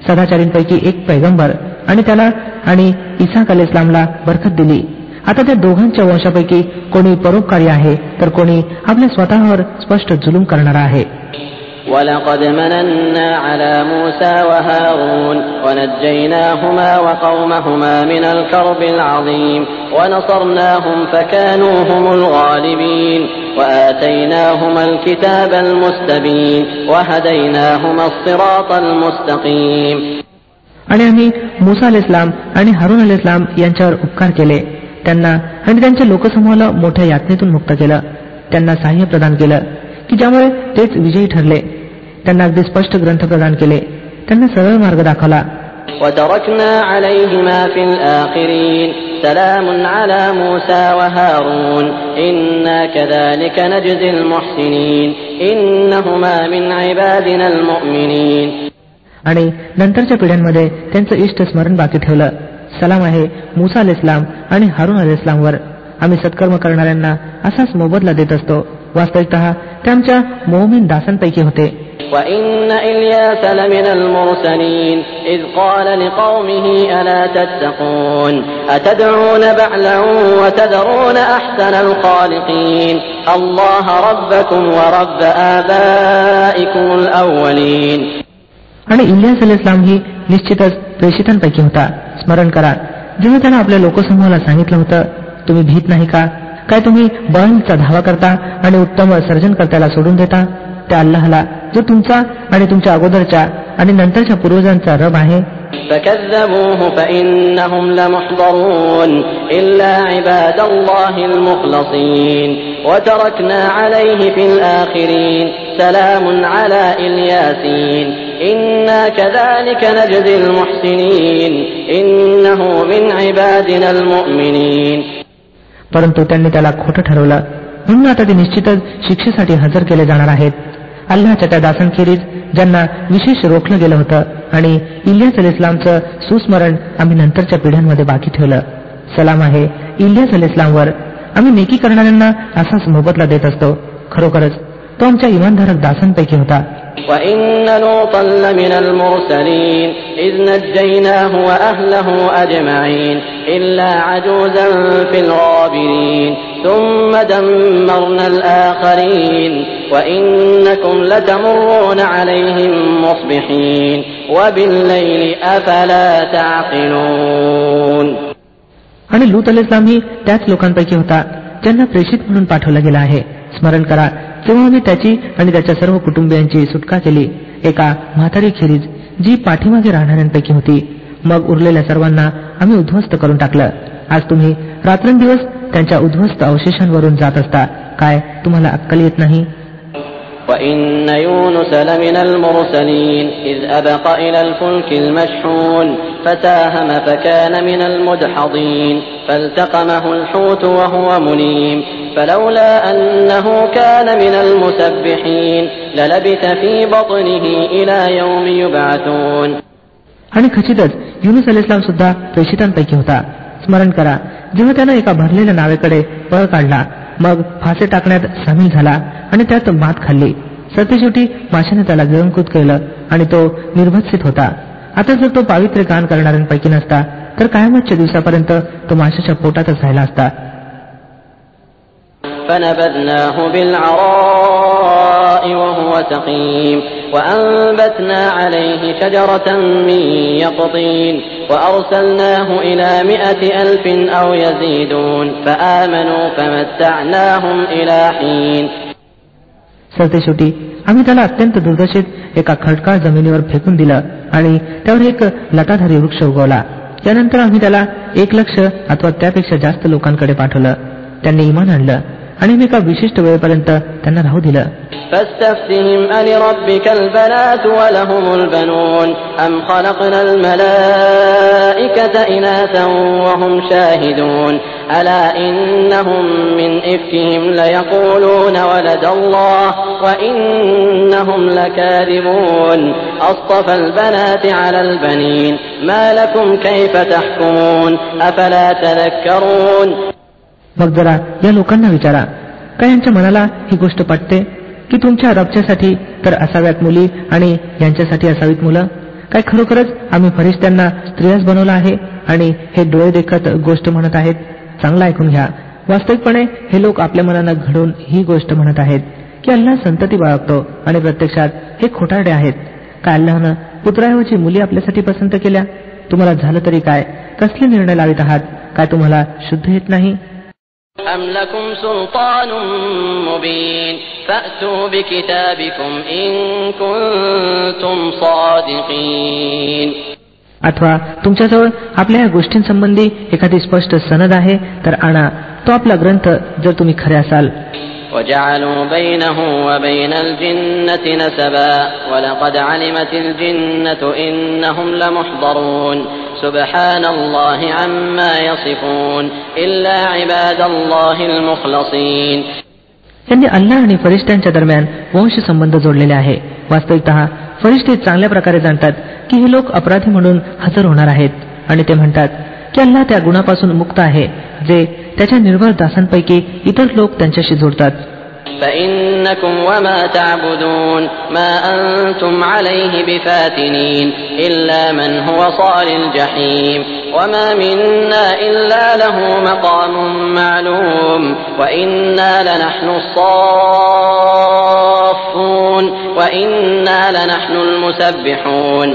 सदाचारींपैकी एक पैगंबर, आणि त्याला आणि इसाक अलैहिस्सलामला बरकत दिली. आता त्या दोघांच्या वंशापैकी कोणी परोपकारी आहे तर कोणी आपल्या स्वतःवर स्पष्ट जुलूम करणारा आहे. ولقد مننا على موسى وهارون ونجيناهما وقومهما من الكرب العظيم ونصرناهم فكانوا هم الغالبين وآتيناهما الكتاب المستبين وهديناهما الصراط المستقيم. आणि आम्ही मूसा अलैहिस्सलाम आणि हारून अलैहिस्सलाम यांच्यावर उपकार केले. त्यांना आणि त्यांच्या लोकसमूहाला मोठ्या यातनेतून मुक्त केलं. त्यांना सहाय्य प्रदान केलं की ज्यामुळे तेच विजयी ठरले. त्यांना अगदी स्पष्ट ग्रंथ प्रदान केले. त्यांना सरळ मार्ग दाखवला. وتركنا عليهما في الآخرين سلام على موسى وهارون إنا كذلك نجزي المحسنين إنهما من عبادنا المؤمنين. आणि नंतरच्या पिढ्यांमध्ये त्यांचं इष्ट स्मरण बाकी ठेवलं. सलाम आहे मूसा अलैहिस्सलाम आणि हारून अलैहिस्सलामवर. आम्ही सत्कर्म करणाऱ्यांना असाच मोबदला देत असतो. वास्तविकतः ते आमच्या मोमीन दासांपैकी होते. وَإِنَّ إِلْيَاسَ لَمِنَ الْمُرْسَلِينَ إِذْ قَالَ لِقَوْمِهِ أَلَا تَتَّقُونَ أَتَدْعُونَ بَعْلًا وَتَذَرُونَ أَحْسَنَ الْخَالِقِينَ اللَّهَ رَبَّكُمْ وَرَبَّ آبَائِكُمُ الْأَوَّلِينَ. आणि इलियास अलैहिस्सलाम ही निश्चितच प्रेषितांपैकी होता. स्मरण करा, जेव्हा त्यानं आपल्या लोकसमूहाला सांगितलं होतं, तुम्ही भीत नाही का? काय तुम्ही बळचा धावा करता आणि उत्तम सर्जनकर्त्याला सोडून देता? त्या अल्लाहला जो तुमचा आणि तुमच्या अगोदरच्या आणि नंतरच्या पूर्वजांचा रब आहे. فكذبوه فإنهم لمحضرون إلا عباد الله المخلصين وتركنا عليه في الآخرين سلام على الياسين إنا كذلك نجزي المحسنين إنه من عبادنا المؤمنين. परंतु त्यांनी त्याला खोटं ठरवलं, म्हणून आता ते निश्चितच शिक्षेसाठी हजर केले जाणार आहेत. अल्लाहच्या त्या दासांखेरीज ज्यांना विशेष रोखलं गेलं होतं आणि इलियास अलैहिस्सलामचं सुस्मरण आम्ही नंतरच्या पिढ्यांमध्ये बाकी ठेवलं. सलाम आहे इलियास अलैहिस्सलामवर. आम्ही नेकी करणाऱ्यांना असाच मोबदला देत असतो. खरोखरच तो आमच्या इमानधारक दासांपैकी होता. وَإِنَّ لُوطًا لَّمِنَ الْمُرْسَلِينَ إِذْ نَجَّيْنَاهُ وَأَهْلَهُ أَجْمَعِينَ إِلَّا عَجُوزًا فِي الْغَابِرِينَ ثُمَّ دَمَّرْنَا الْآخَرِينَ وَإِنَّكُمْ لَتَمُرُّونَ عَلَيْهِم مُصْبِحِينَ وَبِاللَّيْلِ أَفَلَا تَعْقِلُونَ. आणि लूत अलैहिस्सलाम ही त्याच लोकांपैकी होता ज्यांना प्रेषित म्हणून पाठवलं गेलं आहे. स्मरण करा, तेव्हा आम्ही त्याची आणि त्याच्या सर्व कुटुंबियांची सुटका केली, एका म्हातारी खेरीज जी पाठीमागे राहणाऱ्यांपैकी होती. मग उरलेल्या सर्वांना आम्ही उद्ध्वस्त करून टाकलं. आज तुम्ही रात्रंदिवस त्यांच्या उद्ध्वस्त अवशेषांवरून जात असता. काय तुम्हाला अक्कल येत नाही? وَإِنَّ يُونُسَ لَمِنَ الْمُرْسَلِينَ إِذْ أَبَقَ إِلَى الْفُلْكِ الْمَشْحُونِ فَسَاهَمَ فَكَانَ مِنَ الْمُدْحَضِينَ فَالْتَقَمَهُ الْحُوتُ وَهُوَ مُلِيمٌ فَلَوْلَا أَنَّهُ كَانَ مِنَ الْمُسَبِّحِينَ لَلَبِثَ فِي بَطْنِهِ إِلَى يَوْمِ يُبْعَثُونَ. आणि खचितच युनुस अलैहिस्सलाम सुद्धा प्रेषितांपैकी होता. स्मरण करा, जेव्हा त्यानं एका भरलेल्या नावेकडे पळ काढला, मग फासे टाकण्यात सामील झाला आणि त्यात मात खाल्ली. सरतेशेवटी माशाने त्याला गिळंकृत केलं आणि तो निर्भत्सित होता. आता जर तो पावित्र्य गान करणाऱ्यांपैकी नसता तर कायमतच्या दिवसापर्यंत तो माशाच्या पोटातच राहिला असता. فَنَبَذْنَاهُ بِالْعَرَاءِ وَهُوَ سَقِيمٌ وَأَنبَتْنَا عَلَيْهِ شَجَرَةً مِّن يَقْطِينٍ وَأَرْسَلْنَاهُ إِلَى 100,000 أَوْ يَزِيدُونَ فَآمَنُوا فَمَتَّعْنَاهُمْ إِلَى حِينٍ. सरतेशेवटी आम्ही त्याला अत्यंत दुर्दशेत एका खडकाळ जमिनीवर फेकून दिलं आणि त्यावर एक लताधारी वृक्ष उगवला. त्यानंतर आम्ही त्याला 1,00,000 अथवा त्यापेक्षा जास्त लोकांकडे पाठवलं. त्यांनी इमान आणलं आणि मी एका विशिष्ट वेळेपर्यंत त्यांना राहू दिलं. فاستفتهم ألربك البنات ولهم البنون أم خلقنا الملائكة إناثا وهم شاهدون ألا إنهم من إفكهم ليقولون ولد الله وإنهم لكاذبون أصطفى البنات على البنين ما لكم كيف تحكمون أفلا تذكرون. मग जरा या लोकांना विचारा, काय यांच्या मनाला ही गोष्ट पटते की तुमच्या रबच्यासाठी तर असाव्यात मुली आणि यांच्यासाठी असावीत मुलं? काय खरोखरच आम्ही फरिश्त्यांना स्त्रियाच बनवलं आहे आणि हे डोळे देखत गोष्ट म्हणत आहेत? चांगलं ऐकून घ्या, वास्तविकपणे हे लोक आपल्या मनानं घडून ही गोष्ट म्हणत आहेत की अल्लाह संतती बाळगतो आणि प्रत्यक्षात हे खोटारडे आहेत. काय अल्लाहनं पुत्राऐवजी मुली आपल्यासाठी पसंत केल्या? तुम्हाला झालं तरी काय? कसले निर्णय लावित आहात? काय तुम्हाला शुद्ध येत नाही? أَمْ لَكُمْ سُلْطَانٌ مُبِينٌ فَأْتُوا بِكِتَابِكُمْ إِن كُنتُمْ صَادِقِينَ. अथवा तुमच्याजवळ आपल्या या गोष्टींसंबंधी एखादी स्पष्ट सनद आहे तर आणा तो आपला ग्रंथ, जर तुम्ही खरे असाल. وَجَعَلُوا بَيْنَهُ وَبَيْنَ الْجِنَّةِ نَسَبًا وَلَقَدْ عَلِمَتِ الْجِنَّةُ إِنَّهُمْ لَمُحْضَرُونَ سُبْحَانَ اللَّهِ عَمَّا يَصِفُونَ إِلَّا عِبَادَ اللَّهِ الْمُخْلَصِينَ. त्यांनी अल्लाह आणि फरिश्त्यांच्या दरम्यान वंश संबंध जोडलेले आहे. वास्तविकतः फरिश्ते चांगल्या प्रकारे जाणतात की हे लोक अपराधी म्हणून हजर होणार आहेत आणि ते म्हणतात, की अल्लाह त्या गुणापासून मुक्त आहे जे त्याच्या निर्भर दासांपैकी इतर लोक त्यांच्याशी जोडतात. فإنكم وما تعبدون ما أنتم عليه بفاتنين إلا من هو صال الجحيم وما منا إلا له مقام معلوم وإنا لنحن الصافون وإنا لنحن المسبحون.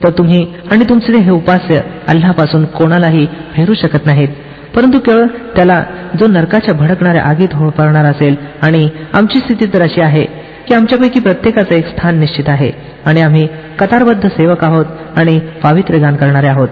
तर तुम्ही आणि तुमचे हे उपास्य अल्लापासून कोणालाही फेरू शकत नाहीत, परंतु केवळ त्याला जो नरकाच्या भडकणाऱ्या आगीत होळपाळणार असेल. आणि आमची स्थिती तर अशी आहे की आमच्यापैकी प्रत्येकाचं एक स्थान निश्चित आहे आणि आम्ही कतारबद्ध सेवक आहोत आणि पावित्र्य गान करणारे आहोत.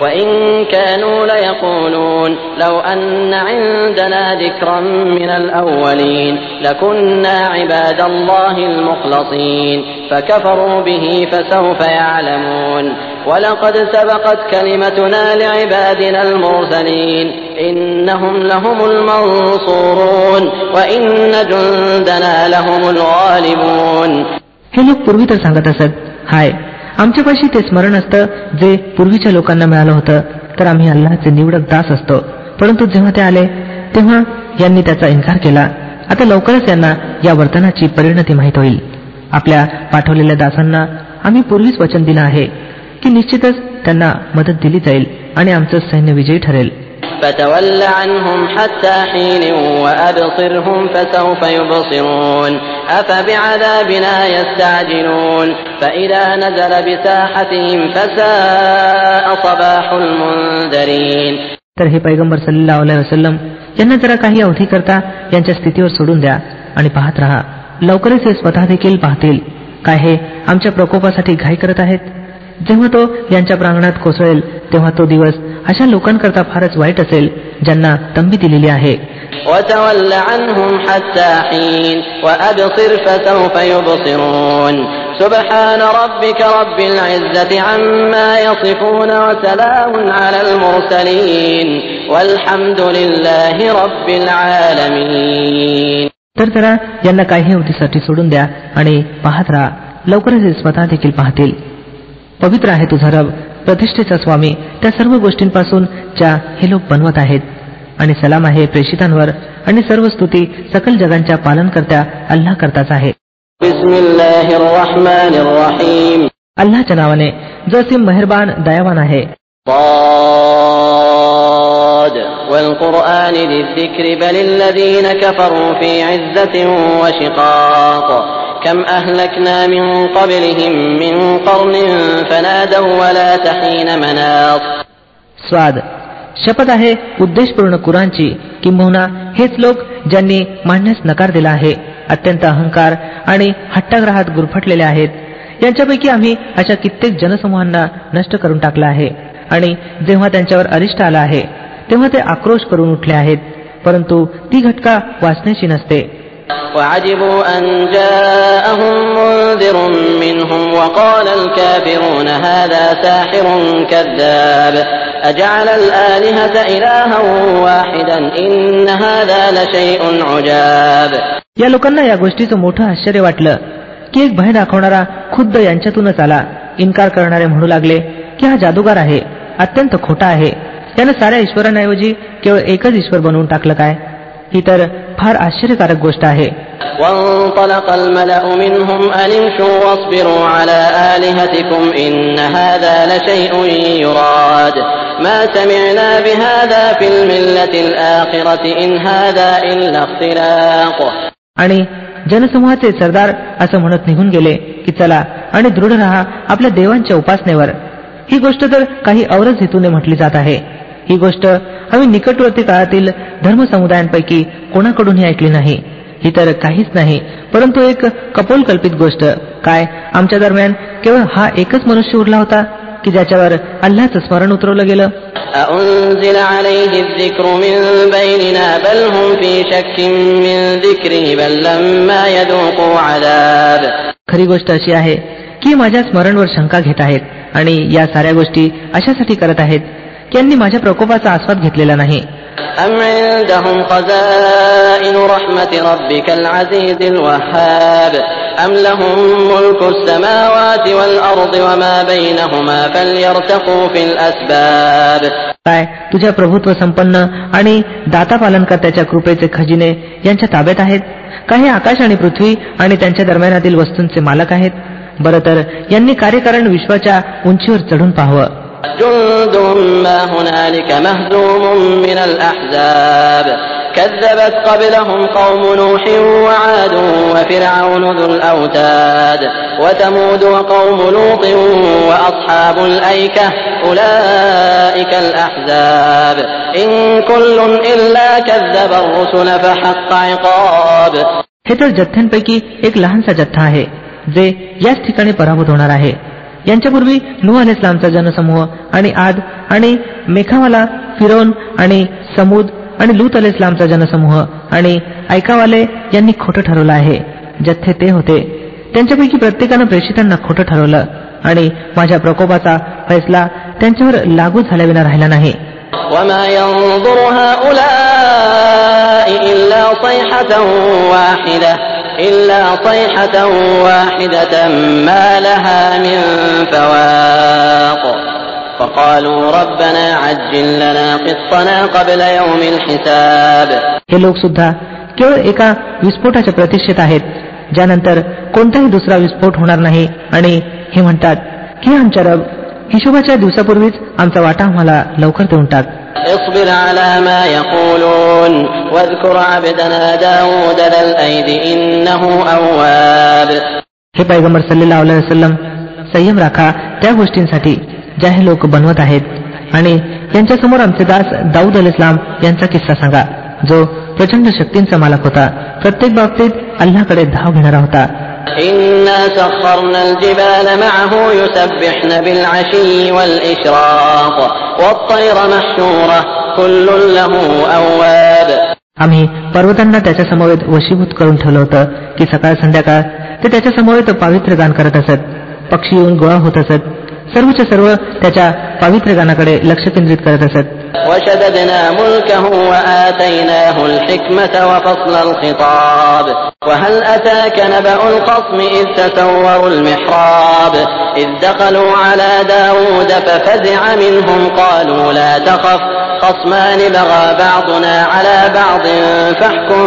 وَإِن كَانُوا لَيَقُولُونَ لَوْ أَنَّ عِندَنَا ذِكْرًا مِنَ الْأَوَّلِينَ لَكُنَّا عِبَادَ اللَّهِ الْمُخْلَصِينَ فَكَفَرُوا بِهِ فَسَوْفَ يَعْلَمُونَ وَلَقَدْ سَبَقَتْ كَلِمَتُنَا لِعِبَادِنَا الْمُرْسَلِينَ إِنَّهُمْ لَهُمُ الْمَنصُورُونَ وَإِنَّ جُندَنَا لَهُمُ الْغَالِبُونَ. हे लोक पूर्वी तर सांगत असत, हाय आमच्यापाशी ते स्मरण असतं जे पूर्वीच्या लोकांना मिळालं होतं, तर आम्ही अल्लाहचे निवडक दास असतो. परंतु जेव्हा ते आले तेव्हा यांनी त्याचा इन्कार केला. आता लवकरच यांना या वर्तनाची परिणती माहीत होईल. आपल्या पाठवलेल्या दासांना आम्ही पूर्वीच वचन दिलं आहे की निश्चितच त्यांना मदत दिली जाईल आणि आमचं सैन्य विजयी ठरेल. فتول عنهم حتى حين وأبصرهم فسوف يبصرون أفبعذابنا يستعجلون فإذا نزل بساحتهم فساء صباح المنذرين. तर हे पैगंबर सल्लल्लाहु अलैहि वसल्लम यांना जरा काही अवधी करता यांच्या स्थितीवर सोडून द्या आणि पाहत राहा. लवकरच हे स्वतः देखील पाहतील काय हे आमच्या प्रकोपासाठी घाई करत आहेत. जेव्हा तो यांच्या प्रांगणात कोसळेल तेव्हा तो दिवस अशा लोकांकरता फारच वाईट असेल ज्यांना तंबी दिलेली आहे. وَتَوَلَّ عَنْهُمْ حَتَّى حِينٍ وَأَبْصِرْ فَسَوْفَ يُبْصِرُونَ سُبْحَانَ رَبِّكَ رَبِّ الْعِزَّةِ عَمَّا يَصِفُونَ وَسَلَامٌ عَلَى الْمُرْسَلِينَ وَالْحَمْدُ لِلَّهِ رَبِّ الْعَالَمِينَ. तर जरा यांना काही अवधीसाठी सोडून द्या आणि पाहत राहा. लवकरच हे स्वतः देखील पाहतील. पवित्र आहे तुझा रब, प्रतिष्ठेचा स्वामी त्या सर्व गोष्टींपासून ज्या हे लोक बनवत आहेत. आणि सलाम आहे प्रेषितांवर आणि सर्व स्तुती सकल जगांच्या पालनकर्त्या अल्लाह करताच आहे. बिस्मिल्लाहिर्रहमानिर्रहीम. अल्लाहच्या नावाने जो असीम मेहरबान दयावान आहे. ضاد والقرآن للذكر بل الذين كفروا في عزة وشقاق كم أهلكنا من قبلهم من قرن فنادوا ولا تحين مناص. स्वाद शपथ आहे उद्देशपूर्ण कुराणची, किंबहुना हेच लोक ज्यांनी मानण्यास नकार दिला आहे, अत्यंत अहंकार आणि हट्टाग्रहात गुरफटलेले आहेत. यांच्यापैकी आम्ही अशा कित्येक जनसमूहांना नष्ट करून टाकला आहे. आणि जेव्हा त्यांच्यावर अरिष्ट आला आहे तेव्हा ते आक्रोश करून उठले आहेत, परंतु ती घटका वाचण्याची नसते. وعجبوا أن جاءهم منذر منهم وقال الكافرون هذا ساحر كذاب أجعل الآلهة إلها واحدا إن هذا لشيء عجاب. या लोकांना या गोष्टीचं मोठं आश्चर्य वाटलं की एक भय दाखवणारा खुद्द यांच्यातूनच आला. इन्कार करणारे म्हणू लागले की हा जादूगार आहे, अत्यंत खोटा आहे. त्यानं साऱ्या ईश्वरांऐवजी केवळ एकच ईश्वर बनवून टाकलं काय? ही तर फार आश्चर्यकारक गोष्ट आहे. وانطلق الملأ منهم أن امشوا واصبروا على آلهتكم إن هذا لشيء يراد ما سمعنا بهذا في الملة الآخرة إن هذا إلا اختلاق. आणि जनसमूहाचे सरदार असं म्हणत निघून गेले की चला आणि दृढ राहा आपल्या देवांच्या उपासनेवर. ही गोष्ट तर काही औरच हेतूने म्हटली जात आहे. ही गोष्ट आम्ही निकटवर्ती काळातील धर्मसमुदायांपैकी कोणाकडूनही ऐकली नाही. ही तर काहीच नाही परंतु एक कपोलकल्पित गोष्ट. काय आमच्या दरम्यान केवळ हा एकच मनुष्य उरला होता की ज्याच्यावर अल्लाहचं स्मरण उतरवलं गेलं? أأنزل عليه الذكر من بيننا بل هم في شك من ذكره بل لما يذوقوا عذاب. खरी गोष्ट अशी आहे की माझ्या स्मरणवर शंका घेत आहेत आणि या साऱ्या गोष्टी अशासाठी करत आहेत की यांनी माझ्या प्रकोपाचा आस्वाद घेतलेला नाही أم عندهم خزائن رحمة ربك العزيز الوهاب أم لهم ملك السماوات والأرض وما بينهما فليرتقوا في الأسباب. काय तुझ्या प्रभुत्व संपन्न आणि दाता पालनकर्त्याच्या कृपेचे खजिने यांच्या ताब्यात आहेत? काही आकाश आणि पृथ्वी आणि त्यांच्या दरम्यानातील वस्तूंचे मालक आहेत? बरं तर यांनी कार्यकारण विश्वाच्या उंचीवर चढून पाहावं. جند ما هنالك مهزوم من الأحزاب كذبت قبلهم قوم نوح وعاد وفرعون ذو الأوتاد وثمود وقوم لوط وأصحاب الأيكة أولئك الأحزاب إن كل إلا كذب الرسل فحق عقاب. हे तर जथ्थ्यांपैकी एक लहानसा जथ्था आहे जे याच ठिकाणी पराभूत होणार आहे. यांच्यापूर्वी नूह अलैहिस्सलामचा जनसमूह आणि आद आणि मेखावाला, फिरौन आणि समूद आणि लूत अलैहिस्सलामचा जनसमूह आणि ऐकावाले यांनी खोटं ठरवलं आहे. जथ्थे ते होते. त्यांच्यापैकी प्रत्येकानं प्रेषितांना खोटं ठरवलं आणि माझ्या प्रकोपाचा फैसला त्यांच्यावर लागू झाल्याविना राहिला नाही. وما ينظر هؤلاء إلا صيحة واحدة ما لها من فواق فقالوا ربنا عجل لنا قسطنا قبل يوم الحساب. हे लोक सुद्धा केवळ एका विस्फोटाच्या प्रतीक्षेत आहेत ज्यानंतर कोणताही दुसरा विस्फोट होणार नाही आणि हे म्हणतात की आमच्या रब, हिशोबाच्या दिवसापूर्वीच आमचा वाटा आम्हाला लवकर देऊन टाक. اصبر على ما يقولون واذكر عبدنا داود ذا الأيد إنه أواب. हे पैगंबर सल्लल्लाहु अलैहि वसल्लम, संयम राखा त्या गोष्टींसाठी ज्या हे लोक बनवत आहेत आणि यांच्यासमोर आमचे दास दाऊद अलैहिस्सलाम यांचा किस्सा सांगा जो प्रचंड शक्तींचा मालक होता, प्रत्येक बाबतीत अल्लाहकडे धाव घेणारा होता. إنا سخرنا الجبال معه يسبحن بالعشي والإشراق والطير محشورة كل له أواب. आम्ही पर्वतांना त्याच्या समवेत वशीभूत करून ठेवलं होतं की सकाळ संध्याकाळ ते त्याच्या समवेत पावित्र्य गान करत असत. पक्षी येऊन गोळा होत असत, सर्वच्या सर्व त्याच्या पावित्र्य गानाकडे लक्ष केंद्रित करत असत. وشددنا ملكه وآتيناه الحكمة وفصل الخطاب وهل أتاك نبأ الخصم إذ تسوروا المحراب إذ دخلوا على داود ففزع منهم قالوا لا تخف خصمان بغى بعضنا على بعض فاحكم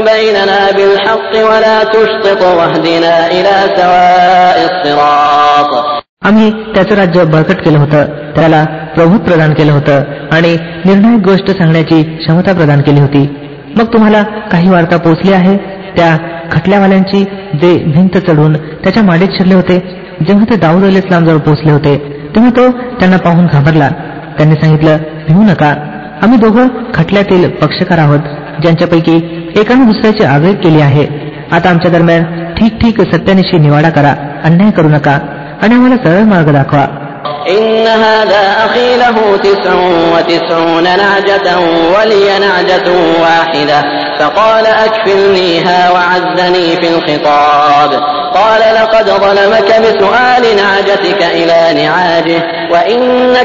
بيننا بالحق ولا تشطط واهدنا إلى سواء الصراط. आम्ही त्याचं राज्य बळकट केलं होतं, त्याला प्रभुत्व प्रदान केलं होतं आणि निर्णायक गोष्ट सांगण्याची क्षमता प्रदान केली होती. मग तुम्हाला काही वार्ता पोचली आहे त्या खटल्यावाल्यांची जे भिंत चढून त्याच्या माडीत शिरले होते? जेव्हा ते दाऊद अलैहिस्सलाम जवळ पोहोचले होते तेव्हा तो त्यांना पाहून घाबरला. त्यांनी सांगितलं, भिवू नका, आम्ही दोघं खटल्यातील पक्षकार आहोत ज्यांच्यापैकी एकाने दुसऱ्याची आगळीक केली आहे. आता आमच्या दरम्यान ठीक सत्यानिशी निवाडा करा, अन्याय करू नका आणि आम्हाला सरळ मार्ग दाखवा. إن هذا أخي له 99 نعجة ولي نعجة واحدة فقال أكفلنيها وعزني في الخطاب قال لقد ظلمك بسؤال نعجتك إلى نعاجه وإن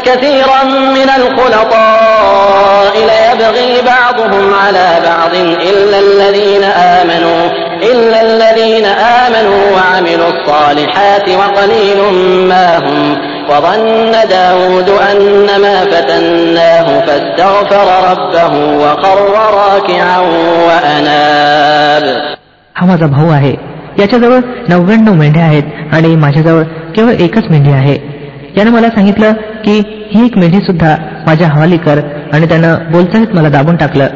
كثيرا من الخلطاء ليبغي بعضهم على بعض إلا الذين آمنوا وعملوا الصالحات وقليل ما هم وظن داود أنما فتناه فاستغفر ربه وخر راكعا وأناب. हा माझा भाऊ आहे, याच्याजवळ 99 मेंढ्या आहेत आणि माझ्याजवळ केवळ एकच मेंढी आहे. यानं मला सांगितलं की ही एक मेंढी सुद्धा माझ्या हवाली कर आणि त्यानं बोलचालीत मला दाबून टाकलं.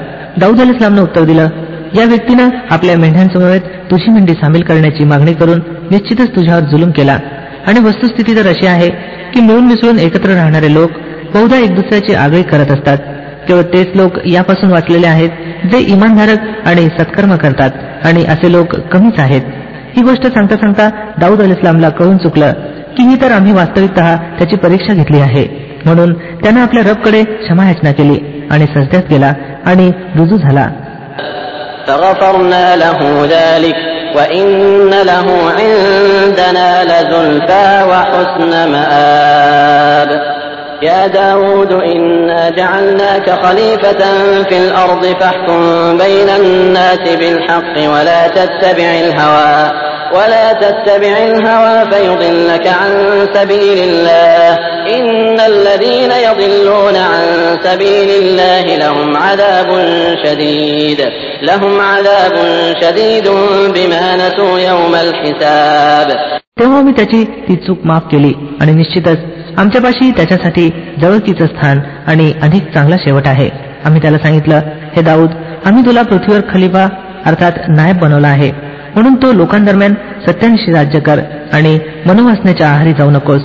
दाऊद अलैहिस्सलामनं उत्तर दिलं, या व्यक्तीनं आपल्या मेंढ्यांसमवेत तुझी मेंढी सामील करण्याची मागणी करून निश्चितच तुझ्यावर जुलूम केला. आणि वस्तुस्थिती तर अशी आहे की मिळून मिसळून एकत्र राहणारे लोक बहुधा एक दुसऱ्याची आगळीक करत असतात. केवळ तेच लोक यापासून वाचलेले आहेत जे इमानधारक आणि सत्कर्म करतात आणि असे लोक कमीच आहेत. ही गोष्ट सांगता सांगता दाऊद अलैहिस्सलामला कळून चुकलं की ही तर आम्ही वास्तविकतः त्याची परीक्षा घेतली आहे. म्हणून त्यानं आपल्या रबकडे क्षमायाचना केली आणि सजद्यात गेला आणि रुजू झाला. فغفرنا له ذلك وإن له عندنا لزلفى وحسن مآب. يا داود إنا جعلناك خليفة في الأرض فاحكم بين الناس بالحق ولا تتبع الهوى فيضلك عن سبيل الله إن الذين يضلون عن سبيل الله لهم عذاب شديد بما نسوا يوم الحساب. तेव्हा मी त्याची ती चूक माफ केली आणि निश्चितच आमच्यापाशी त्याच्यासाठी जवळकीचं स्थान आणि अधिक चांगला शेवट आहे. आम्ही त्याला सांगितलं, हे दाऊद, आम्ही तुला पृथ्वीवर खलिफा अर्थात नायब बनवला आहे, म्हणून तो लोकांदरम्यान सत्यानिशी राज्य कर आणि मनोवासनेच्या आहारी जाऊ नकोस.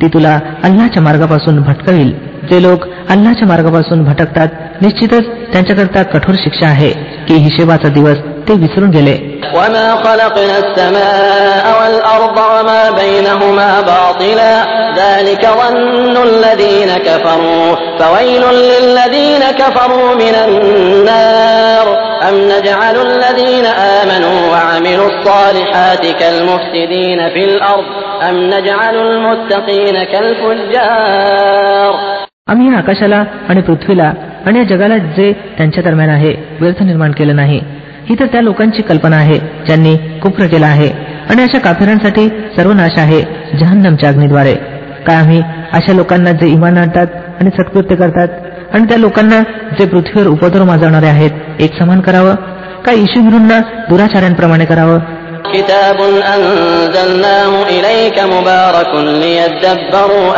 ती तुला अल्लाच्या मार्गापासून भटकवेल. जे लोक अल्लाच्या मार्गापासून भटकतात निश्चितच त्यांच्याकरता कठोर शिक्षा आहे की हिशेबाचा दिवस ते विसरून गेले. وما خلقنا السماء والأرض وما بينهما باطلا ذلك ظن الذين كفروا فويل للذين كفروا من النار أم نجعل الذين آمنوا وعملوا الصالحات كالمفسدين في الأرض أم نجعل المتقين كالفجار. आम्ही आकाशाला आणि पृथ्वीला आणि या जगाला जे त्यांच्या दरम्यान आहे व्यर्थ निर्माण केलं नाही. ही तर त्या लोकांची कल्पना आहे ज्यांनी कुफ्र केला आहे आणि अशा काफिरांसाठी सर्वनाश आहे जहन्नमच्या अग्नीद्वारे. काय आम्ही अशा लोकांना जे इमान आणतात आणि सत्कृत्य करतात आणि त्या लोकांना जे पृथ्वीवर उपद्रव माजवणारे आहेत एक समान करावं? काय ईशुभिरूंना दुराचार्यांप्रमाणे करावं? كتاب أنزلناه إليك مبارك ليدبروا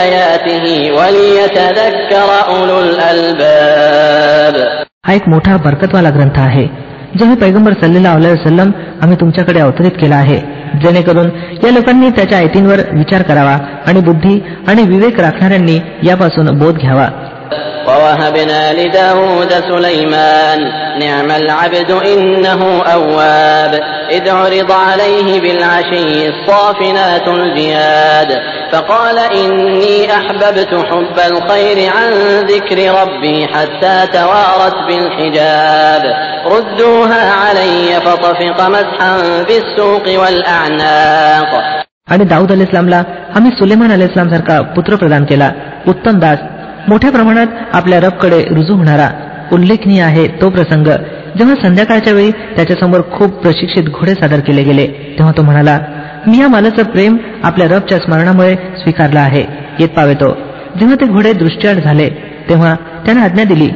آياته وليتذكر أولو الألباب. हा एक मोठा बरकतवाला ग्रंथ आहे जो हे पैगंबर सल्लल्लाहु अलैहि वसल्लम आम्ही तुमच्याकडे अवतरित केला आहे, जेणेकरून या लोकांनी त्याच्या आयतींवर विचार करावा आणि बुद्धी आणि विवेक राखणाऱ्यांनी यापासून बोध घ्यावा. ووهبنا لداود سليمان نعم العبد إنه أواب إذ عرض عليه بالعشي الصافنات الجياد فقال إني أحببت حب الخير عن ذكر ربي حتى توارت بالحجاب ردوها علي فطفق مسحا بالسوق والأعناق. आणि दाऊद अलैहिस्सलामला आम्ही सुलेमान अलैहिस्सलाम सारखा पुत्र प्रदान केला, उत्तम दास, मोठ्या प्रमाणात आपल्या रबकडे रुजू होणारा. उल्लेखनीय आहे तो प्रसंग जेव्हा संध्याकाळच्या वेळी त्याच्यासमोर खूप प्रशिक्षित घोडे सादर केले गेले, तेव्हा तो म्हणाला, मी या मालाचं प्रेम आपल्या रबच्या स्मरणामुळे स्वीकारलं आहे. येत पावेतो. जेव्हा ते घोडे दृष्टीआड झाले तेव्हा त्याने आज्ञा दिली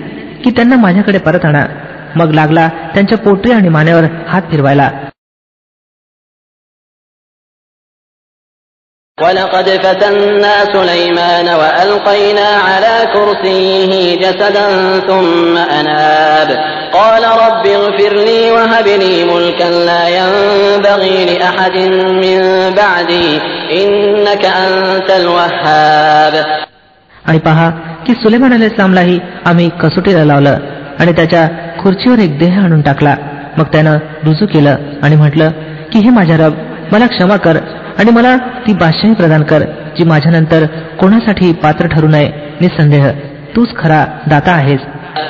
की त्यांना माझ्याकडे परत आणा. मग लागला त्यांच्या पोटरी आणि मानेवर हात फिरवायला. ولقد فتنا سليمان وألقينا على كرسيه جسدا ثم أناب قال رب اغفر لي وهب لي ملكا لا ينبغي لأحد من بعدي إنك أنت الوهاب. आणि पहा की सुलेमान अलैहिस्सलामलाही आम्ही कसोटीला लावलं आणि त्याच्या खुर्चीवर एक देह आणून टाकला. मग त्यानं रुजू केलं आणि म्हटलं की हे माझ्या रब, मला क्षमा कर आणि मला ती बादशाही प्रदान कर जी माझ्यानंतर कोणासाठी पात्र ठरू नये. निसंदेह तूच खरा दाता आहेस.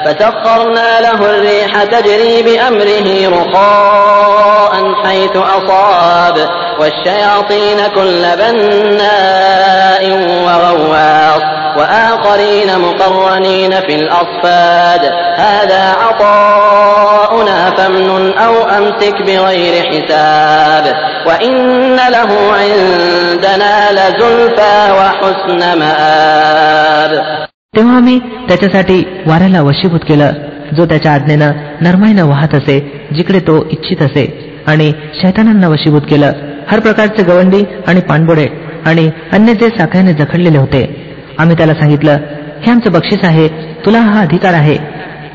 فسخرنا له الريح تجري بأمره رخاء حيث أصاب والشياطين كل بناء وغواص وآخرين مقرنين في الأصفاد هذا عطاؤنا فامنن أو أمسك بغير حساب وإن له عندنا لزلفى وحسن مآب. तेव्हा आम्ही त्याच्यासाठी वाऱ्याला वशीभूत केलं जो त्याच्या आज्ञेनं नरमाईनं वाहत असे जिकडे तो इच्छित असे, आणि शैतानांना वशीभूत केलं हर प्रकारचे गवंडी आणि पाणबोडे आणि अन्य जे साखळ्याने जखडलेले होते. आम्ही त्याला सांगितलं, हे आमचं बक्षीस आहे, तुला हा अधिकार आहे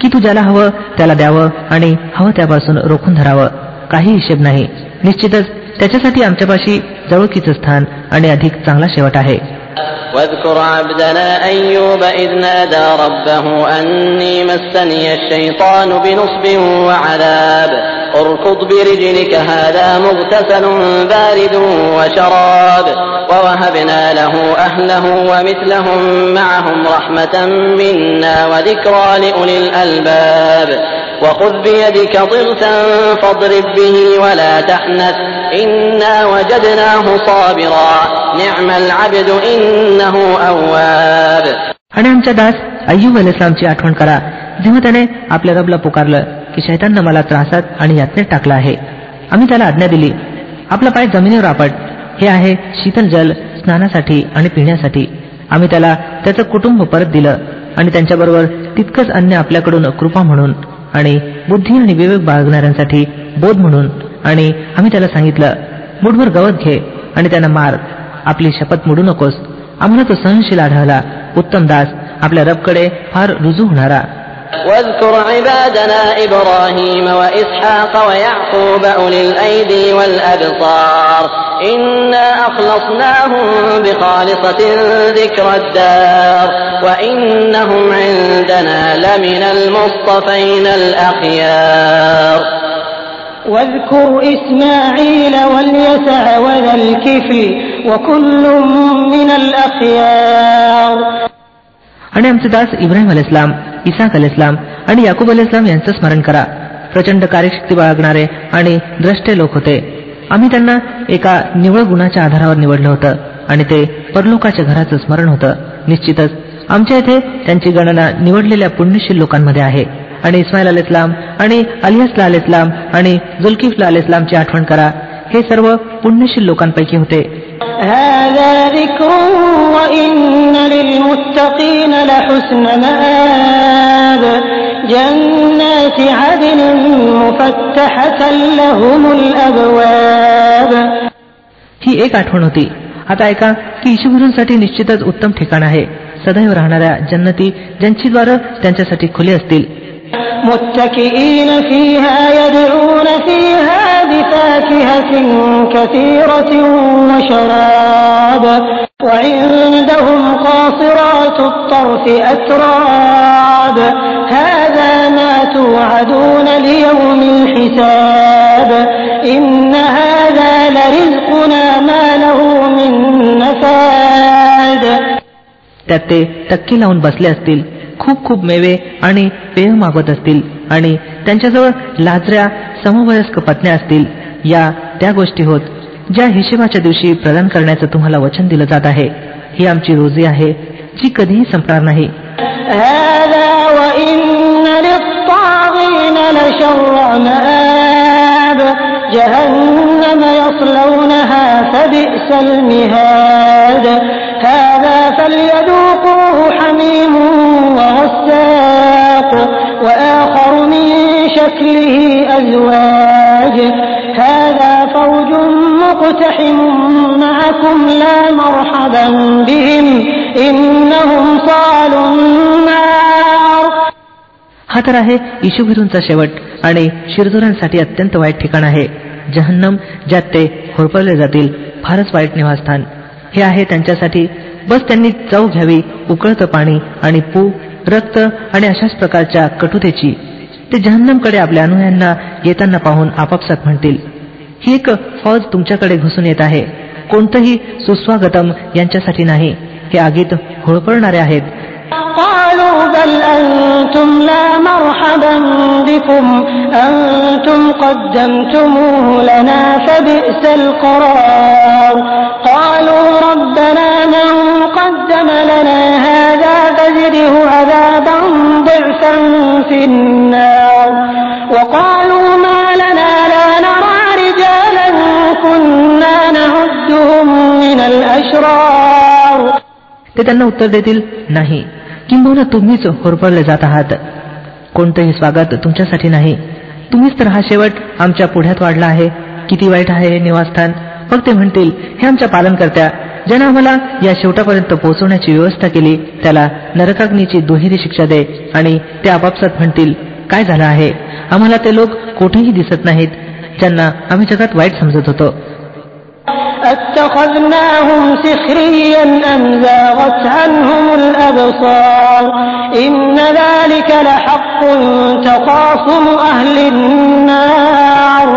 की तू ज्याला हवं त्याला द्यावं आणि हवं त्यापासून रोखून धरावं. काही हिशेब नाही. निश्चितच त्याच्यासाठी आमच्यापाशी जवळकीचं स्थान आणि अधिक चांगला शेवट आहे. واذكر عبدنا أيوب إذ نادى ربه أني مسني الشيطان بنصب وعذاب اركض برجلك هذا مغتسل بارد وشراب ووهبنا له أهله ومثلهم معهم رحمة منا وذكرى لأولي الألباب وخذ بيدك ضغثا فاضرب به ولا تحنث إنا وجدناه صابرا نعم العبد إنه أواب. आणि आमच्या दास अय्यूब अलैहिस्सलामची आठवण करा, जेव्हा त्याने आपल्या रबला पुकारलं की शैताननं मला त्रासात आणि यातनेत टाकलं आहे. आम्ही त्याला आज्ञा दिली, आपला पाय जमिनीवर आपट, हे आहे शीतल जल स्नानासाठी आणि पिण्यासाठी. आम्ही त्याला त्याचं कुटुंब परत दिलं आणि त्यांच्याबरोबर तितकंच अन्न आपल्याकडून कृपा म्हणून आणि बुद्धी आणि विवेक बाळगणाऱ्यांसाठी बोध म्हणून. आणि आम्ही त्याला सांगितलं, मुठभर गवत घे आणि त्यांना मार, आपली शपथ मोडू नकोस. आम्हाला तो सहनशील आढळला, उत्तम दास, आपल्या रबकडे फार रुजू होणारा. واذكر عبادنا إبراهيم وإسحاق ويعقوب أولي الأيدي والأبصار إنا أخلصناهم بخالصة ذكر الدار وإنهم عندنا لمن المصطفين الأخيار. واذكر إسماعيل واليسع وذا الكفل وكل من الأخيار. आणि आमचे दास इब्राहिम अलैहिस्सलाम, इसाक अलैहिस्सलाम आणि याकूब अलैहिस्सलाम यांचं स्मरण करा. प्रचंड कार्यशक्ती बाळगणारे आणि द्रष्टे लोक होते. आम्ही त्यांना एका निवळ गुणाच्या आधारावर निवडलं होतं आणि ते परलोकाच्या घराचं स्मरण होतं. निश्चितच आमच्या इथे त्यांची गणना निवडलेल्या पुण्यशील लोकांमध्ये आहे. आणि इस्माईल अलैहिस्सलाम आणि अलियासला अलैहिस्सलाम आणि जुल्किफला अलैहिस्सलामची आठवण करा, हे सर्व पुण्यशील लोकांपैकी होते. هذا ذكر وإن للمتقين لحسن مآب جنات عدن مفتحة لهم الأبواب. ही एक आठवण होती. आता ऐका की ईशुगुरूंसाठी निश्चितच उत्तम ठिकाण आहे, सदैव राहणाऱ्या जन्नती ज्यांची द्वारं त्यांच्यासाठी खुली असतील. متكئين فيها يدعون فيها بفاكهة كثيرة وشراب وعندهم قاصرات الطرف أتراب هذا ما توعدون ليوم الحساب إن هذا لرزقنا ما له من نفاد. त्यात ते टक्के लावून बसले असतील, खूप खूप मेवे आणि पेय मागवत असतील आणि त्यांच्याजवळ लाजऱ्या समवयस्क पत्न्या असतील. या त्या गोष्टी होत ज्या हिशेबाच्या दिवशी प्रदान करण्याचं तुम्हाला वचन दिलं जात आहे. ही आमची रोजी आहे जी कधीही संपणार नाही. جهنم يصلونها فبئس المهاد هذا فليذوقوه حميم وغساق وآخر من شكله أزواج هذا فوج مقتحم معكم لا مرحبا بهم إنهم صالوا النار. हा तर आहे ईशुभिरूंचा शेवट आणि शिरजोरांसाठी अत्यंत वाईट ठिकाण आहे. जहन्नम, ज्यात ते होरपळले जातील, फारच वाईट निवासस्थान. हे आहे त्यांच्यासाठी. बस त्यांनी चव घ्यावी उकळतं पाणी आणि पू, रक्त आणि अशाच प्रकारच्या कटुतेची. ते जहन्नमकडे आपल्या अनुयायांना येताना पाहून आपापसात म्हणतील, ही एक फौज तुमच्याकडे घुसून येत आहे. कोणतंही सुस्वागतम यांच्यासाठी नाही, हे आगीत होळपळणारे आहेत. قالوا بل أنتم لا مرحبا بكم أنتم قدمتموه لنا فبئس القرار قالوا ربنا من قدم لنا هذا فزده عذابا ضعفا في النار وقالوا ما لنا لا نرى رجالا كنا نعدهم من الأشرار. ते त्यांना उत्तर देतील, नाही, किंबहुना तुम्हीच होरपळले जात आहात. कोणतंही स्वागत तुमच्यासाठी नाही. तुम्हीच तर हा शेवट आमच्या पुढ्यात वाढला आहे. किती वाईट आहे हे निवासस्थान. मग ते म्हणतील, हे आमच्या पालनकर्त्या, ज्याने आम्हाला या शेवटापर्यंत पोहोचवण्याची व्यवस्था केली, त्याला नरकाग्नीची दुहेरी शिक्षा दे. आणि ते आपापसात म्हणतील, काय झालं आहे, आम्हाला ते लोक कोठेही दिसत नाहीत ज्यांना आम्ही जगात वाईट समजत होतो. أتخذناهم سخريا أم زاغت عنهم الأبصار إن ذلك لحق تخاصم أهل النار.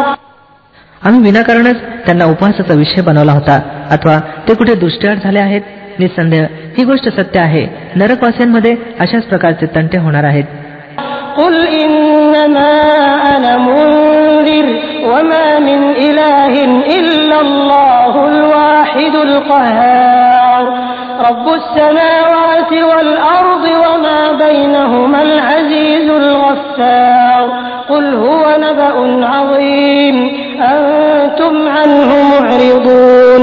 आम्ही विनाकारणच त्यांना उपहासाचा विषय बनवला होता, अथवा ते कुठे दृष्टीआड झाले आहेत. निसंदेह ही गोष्ट सत्य आहे, नरकवासियांमध्ये अशाच प्रकारचे तंटे होणार आहेत. قل إن إنما أنا منذر وما من إله إلا الله الواحد القهار رب السماوات والأرض وما بينهما العزيز الغفار قل هو نبأ عظيم أنتم عنه معرضون.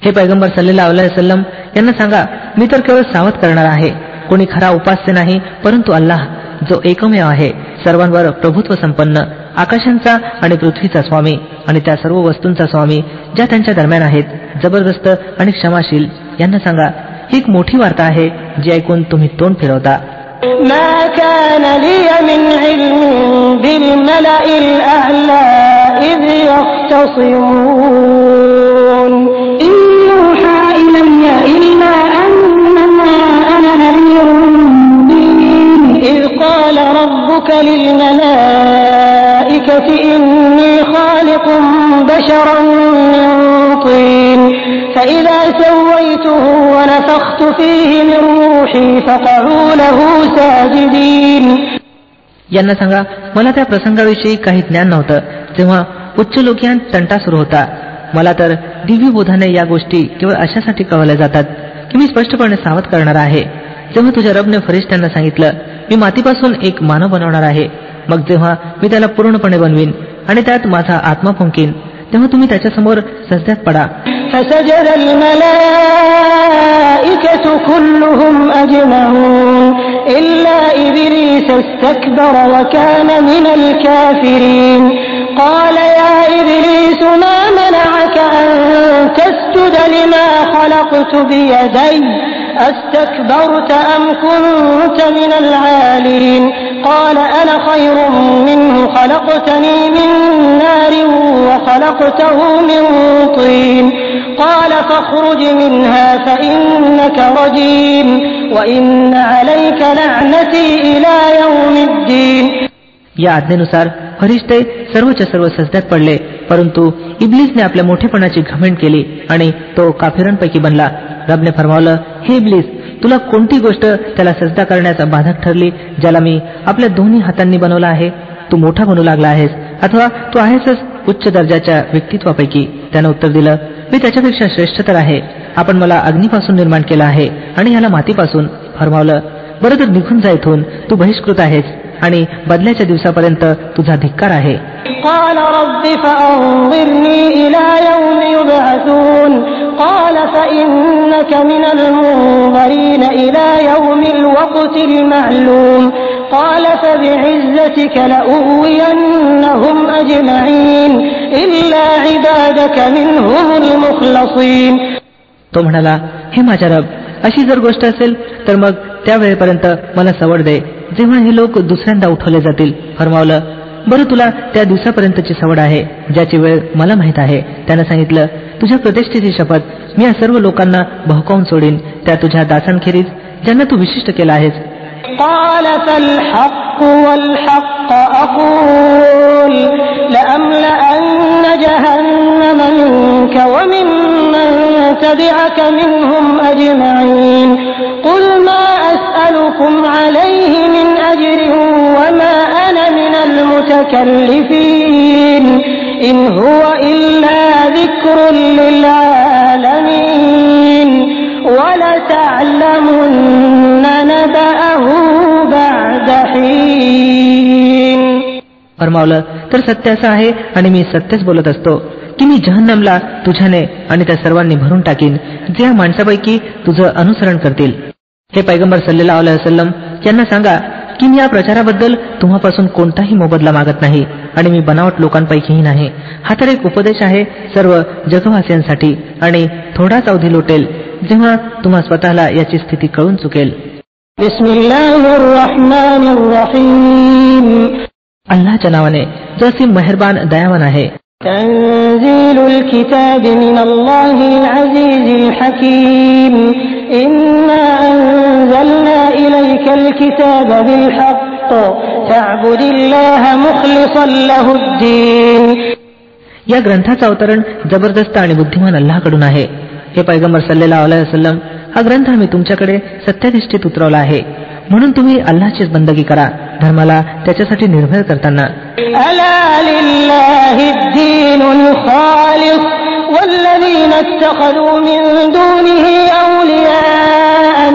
हे पैगंबर सल्लल्लाहु अलैहि वसल्लम यांना सांगा, मी तर केवळ सावध करणार आहे. कोणी खरा उपास्य नाही परंतु अल्लाह, जो एकमेव आहे, सर्वांवर प्रभुत्व संपन्न, आकाशांचा आणि पृथ्वीचा स्वामी आणि त्या सर्व वस्तूंचा स्वामी ज्या त्यांच्या दरम्यान आहेत, जबरदस्त आणि क्षमाशील. यांना सांगा, ही एक मोठी वार्ता आहे जी ऐकून तुम्ही तोंड फिरवता. ما كان لي من علم بالملأ الأعلى إذ يختصمون إن يوحى إلي إلا أنما أنا نذير مبين إذ قال ربك للملائكة إني خالق بشرا من طين فإذا سويته ونفخت فيه من روحي فقعوا له ساجدين. यांना सांगा, मला त्या प्रसंगाविषयी काही ज्ञान नव्हतं जेव्हा उच्च लोकियान तंटा सुरू होता. मला तर दिव्य बोधाने या गोष्टी केवळ अशासाठी कळवल्या जातात की मी स्पष्टपणे सावध करणार आहे. जेव्हा तुझ्या रबने फरिश्त्यांना सांगितलं, मी मातीपासून एक मानव बनवणार आहे, मग जेव्हा मी त्याला पूर्णपणे बनवीन आणि त्यात माझा आत्मा फुंकीन, तेव्हा तुम्ही त्याच्यासमोर सजद्यात पडा. فسجد الملائكة كلهم أجمعون إلا إبليس استكبر وكان من الكافرين قال يا إبليس ما منعك أن تسجد لما خلقت بيدي أستكبرت أم كنت من العالين قال أنا خير منه خلقتني من نار وخلقته من طين قال فاخرج منها فإنك رجيم وإن عليك لعنتي إلى يوم الدين. या आज्ञेनुसार फरिश्ते सर्वच्या सर्व सजद्यात पडले, परंतु इब्लिसने आपल्या मोठेपणाची घमंड केली आणि तो काफिरांपैकी बनला. रबने फरमावलं, हे इब्लिस, तुला कोणती गोष्ट त्याला सजदा करण्याचा बाधक ठरली ज्याला मी आपल्या दोन्ही हातांनी बनवला आहे? तू मोठा बनू लागला आहेस अथवा तू आहेसच उच्च दर्जाच्या व्यक्तित्वापैकी? त्यानं उत्तर दिलं, मी त्याच्यापेक्षा श्रेष्ठ तर आहे. आपण मला अग्नीपासून निर्माण केला आहे आणि ह्याला मातीपासून. फरमावलं, बरं तर निघून जा इथून, तू बहिष्कृत आहेस आणि बदल्याच्या दिवसापर्यंत तुझा धिक्कार आहे. قال رب فأنظرني إلى يوم يبعثون قال فإنك من المنظرين إلى يوم الوقت المعلوم قال فبعزتك لأغوينهم أجمعين إلا عبادك منهم المخلصين. तो म्हणाला, हे माझ्या रब, अशी जर गोष्ट असेल तर मग त्यावेळेपर्यंत मला सवड दे जेव्हा हे लोक दुसऱ्यांदा उठवले जातील. फरमावलं, बरं तुला त्या दिवसापर्यंतची सवड आहे ज्याची वेळ मला माहित आहे. त्यानं सांगितलं, तुझ्या प्रतिष्ठेची शपथ, मी या सर्व लोकांना भहकावून सोडीन त्या तुझ्या दासांखेरीज ज्यांना तू विशिष्ट केला आहेस. قال فالحق والحق أقول لأملأن جهنم منك وممن تبعك منهم أجمعين قل ما أسألكم عليه من أجر وما أنا من المتكلفين إن هو إلا ذكر للعالمين ولتعلمن نبأه بعد حين. फरमावलं, तर सत्य असं आहे आणि मी सत्यच बोलत असतो की मी जहन्नमला तुझ्याने आणि त्या सर्वांनी भरून टाकीन जे या माणसापैकी तुझं अनुसरण करतील. हे पैगंबर सल्लल्लाहु अलैहि वसल्लम यांना सांगा की मी या प्रचाराबद्दल तुम्हापासून कोणताही मोबदला मागत नाही आणि मी बनावट लोकांपैकीही नाही. हा तर एक उपदेश आहे सर्व जगवासियांसाठी आणि थोडाच अवधी लोटेल जेव्हा तुम्हा स्वतःला याची स्थिती कळून चुकेल. बिस्मिल्लाहिर्रहमानिर्रहीम. अल्लाहच्या नावाने जो असीम मेहरबान दयावान आहे. तंझीलुल किताब मिनल्लाहिल अझीझिल हकीम. इन्ना अंझलना इलैकल किताब बिल हक़्क़ फअब्दिल्लाह मुख़लिसन लहुद्दीन. या ग्रंथाचं अवतरण जबरदस्त आणि बुद्धिमान अल्लाहकडून आहे. हे पैगंबर सल्लल्लाहु अलैहि वसल्लम, हा ग्रंथ आम्ही तुमच्याकडे सत्याधिष्ठित उतरवला आहे म्हणून तुम्ही अल्लाहचीच बंदगी करा धर्माला त्याच्यासाठी निर्भय करताना. अला लिल्लाहिद दीनुल खालिस वल्लज़ीना इत्तखज़ू मिन दूनिही औलिया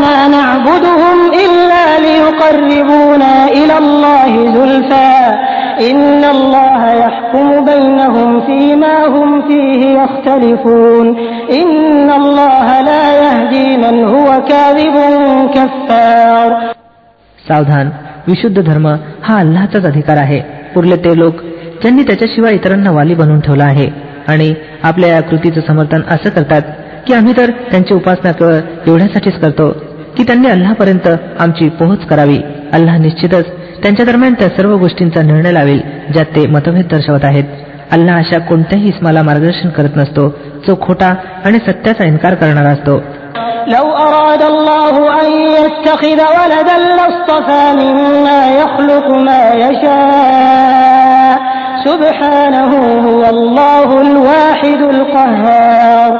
मा नअबुदुहुम इल्ला लियुक़र्रिबूना इलल्लाहि ज़ुल्फा इन्नल्लाहा यहकुमु बैनहुम फीमा हुम फीही यख्तलिफून इन्नल्लाहा ला यहदी मन हुवा काज़िबुन कफ़्फ़ार. सावधान, विशुद्ध धर्म हा अल्लाहचाच अधिकार आहे. उरले ते लोक ज्यांनी त्याच्याशिवाय इतरांना वाली बनवून ठेवला आहे आणि आपल्या या कृतीचं समर्थन असं करतात की आम्ही तर त्यांची उपासना केवळ एवढ्यासाठीच करतो की त्यांनी अल्लाहपर्यंत आमची पोहोच करावी. अल्लाह निश्चितच त्यांच्या दरम्यान त्या सर्व गोष्टींचा निर्णय लावेल ज्यात ते मतभेद दर्शवत आहेत. अल्लाह अशा कोणत्याही इस्माला मार्गदर्शन करत नसतो जो खोटा आणि सत्याचा इन्कार करणारा असतो. لو أراد الله أن يتخذ ولدا لاصطفى مما يخلق ما يشاء سبحانه هو الله الواحد القهار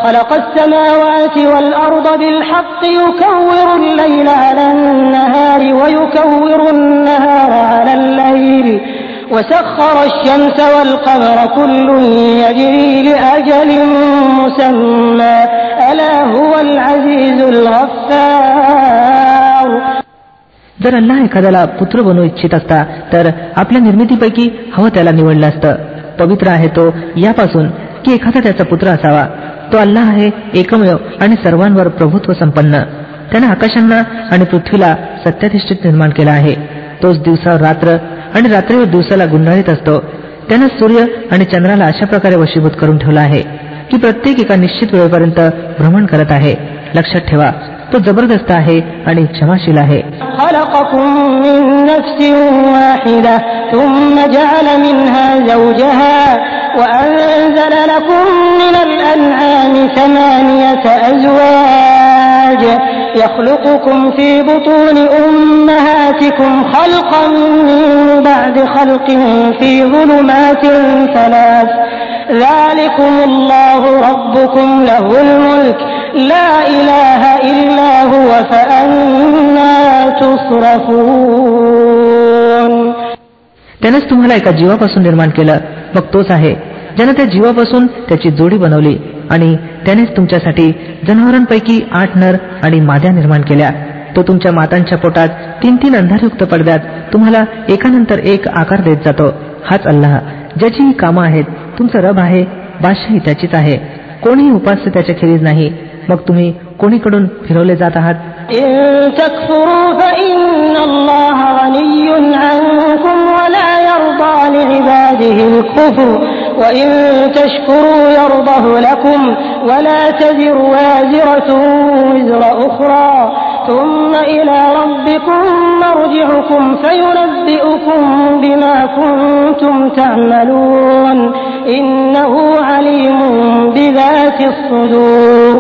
خلق السماوات والأرض بالحق يكور الليل على النهار ويكور النهار على الليل وسخر الشمس والقمر كل يجري لأجل مسمى ألا هو العزيز الغفار. जर अल्लाह एखाद्याला पुत्र बनवू इच्छित असता तर आपल्या निर्मितीपैकी हवं त्याला निवडलं असतं. पवित्र आहे तो यापासून की एखादा त्याचा पुत्र असावा. तो अल्लाह आहे एकमेव आणि सर्वांवर प्रभुत्व संपन्न. त्याने आकाशांना आणि पृथ्वीला सत्याधिष्ठित निर्माण केला आहे. तोच दिवसावर रात्र आणि रात्रीवर दिवसाला गुंडाळीत असतो. त्यानं सूर्य आणि चंद्राला अशा प्रकारे वशीभूत करून ठेवला आहे की प्रत्येक एका निश्चित वेळेपर्यंत भ्रमण करत आहे. लक्षात ठेवा, तो जबरदस्त आहे आणि क्षमाशील आहे. خلقكم من نفس واحدة ثم جعل منها زوجها وأنزل لكم من الأنعام 8 أزواج يخلقكم في بطون أمهاتكم خلقا من بعد خلق في ظلمات 3 ذلكم الله ربكم له الملك لا إله إلا هو فأنا تصرفون. त्यानेच तुम्हाला एका जीवापासून निर्माण केलं, मग तोच आहे ज्याने त्या जीवापासून त्याची जोडी बनवली आणि त्यानेच तुमच्यासाठी जनावरांपैकी 8 नर आणि माद्या निर्माण केल्या. तो तुमच्या मातांच्या पोटात 3 अंधारयुक्त पडद्यात तुम्हाला एकानंतर एक आकार देत जातो. हाच अल्लाह ज्याची ही कामं आहेत तुमचा रब आहे. बादशाही त्याचीच आहे. कोणीही उपास्य त्याच्या खेरीज नाही. मग तुम्ही कोणीकडून फिरवले जात आहात. إن تكفروا فإن الله غني عنكم ولا يرضى لعباده الكفر وإن تشكروا يرضه لكم ولا تزر وازرة وزر أخرى ثم إلى ربكم مرجعكم فينبئكم بما كنتم تعملون إنه عليم بذات الصدور.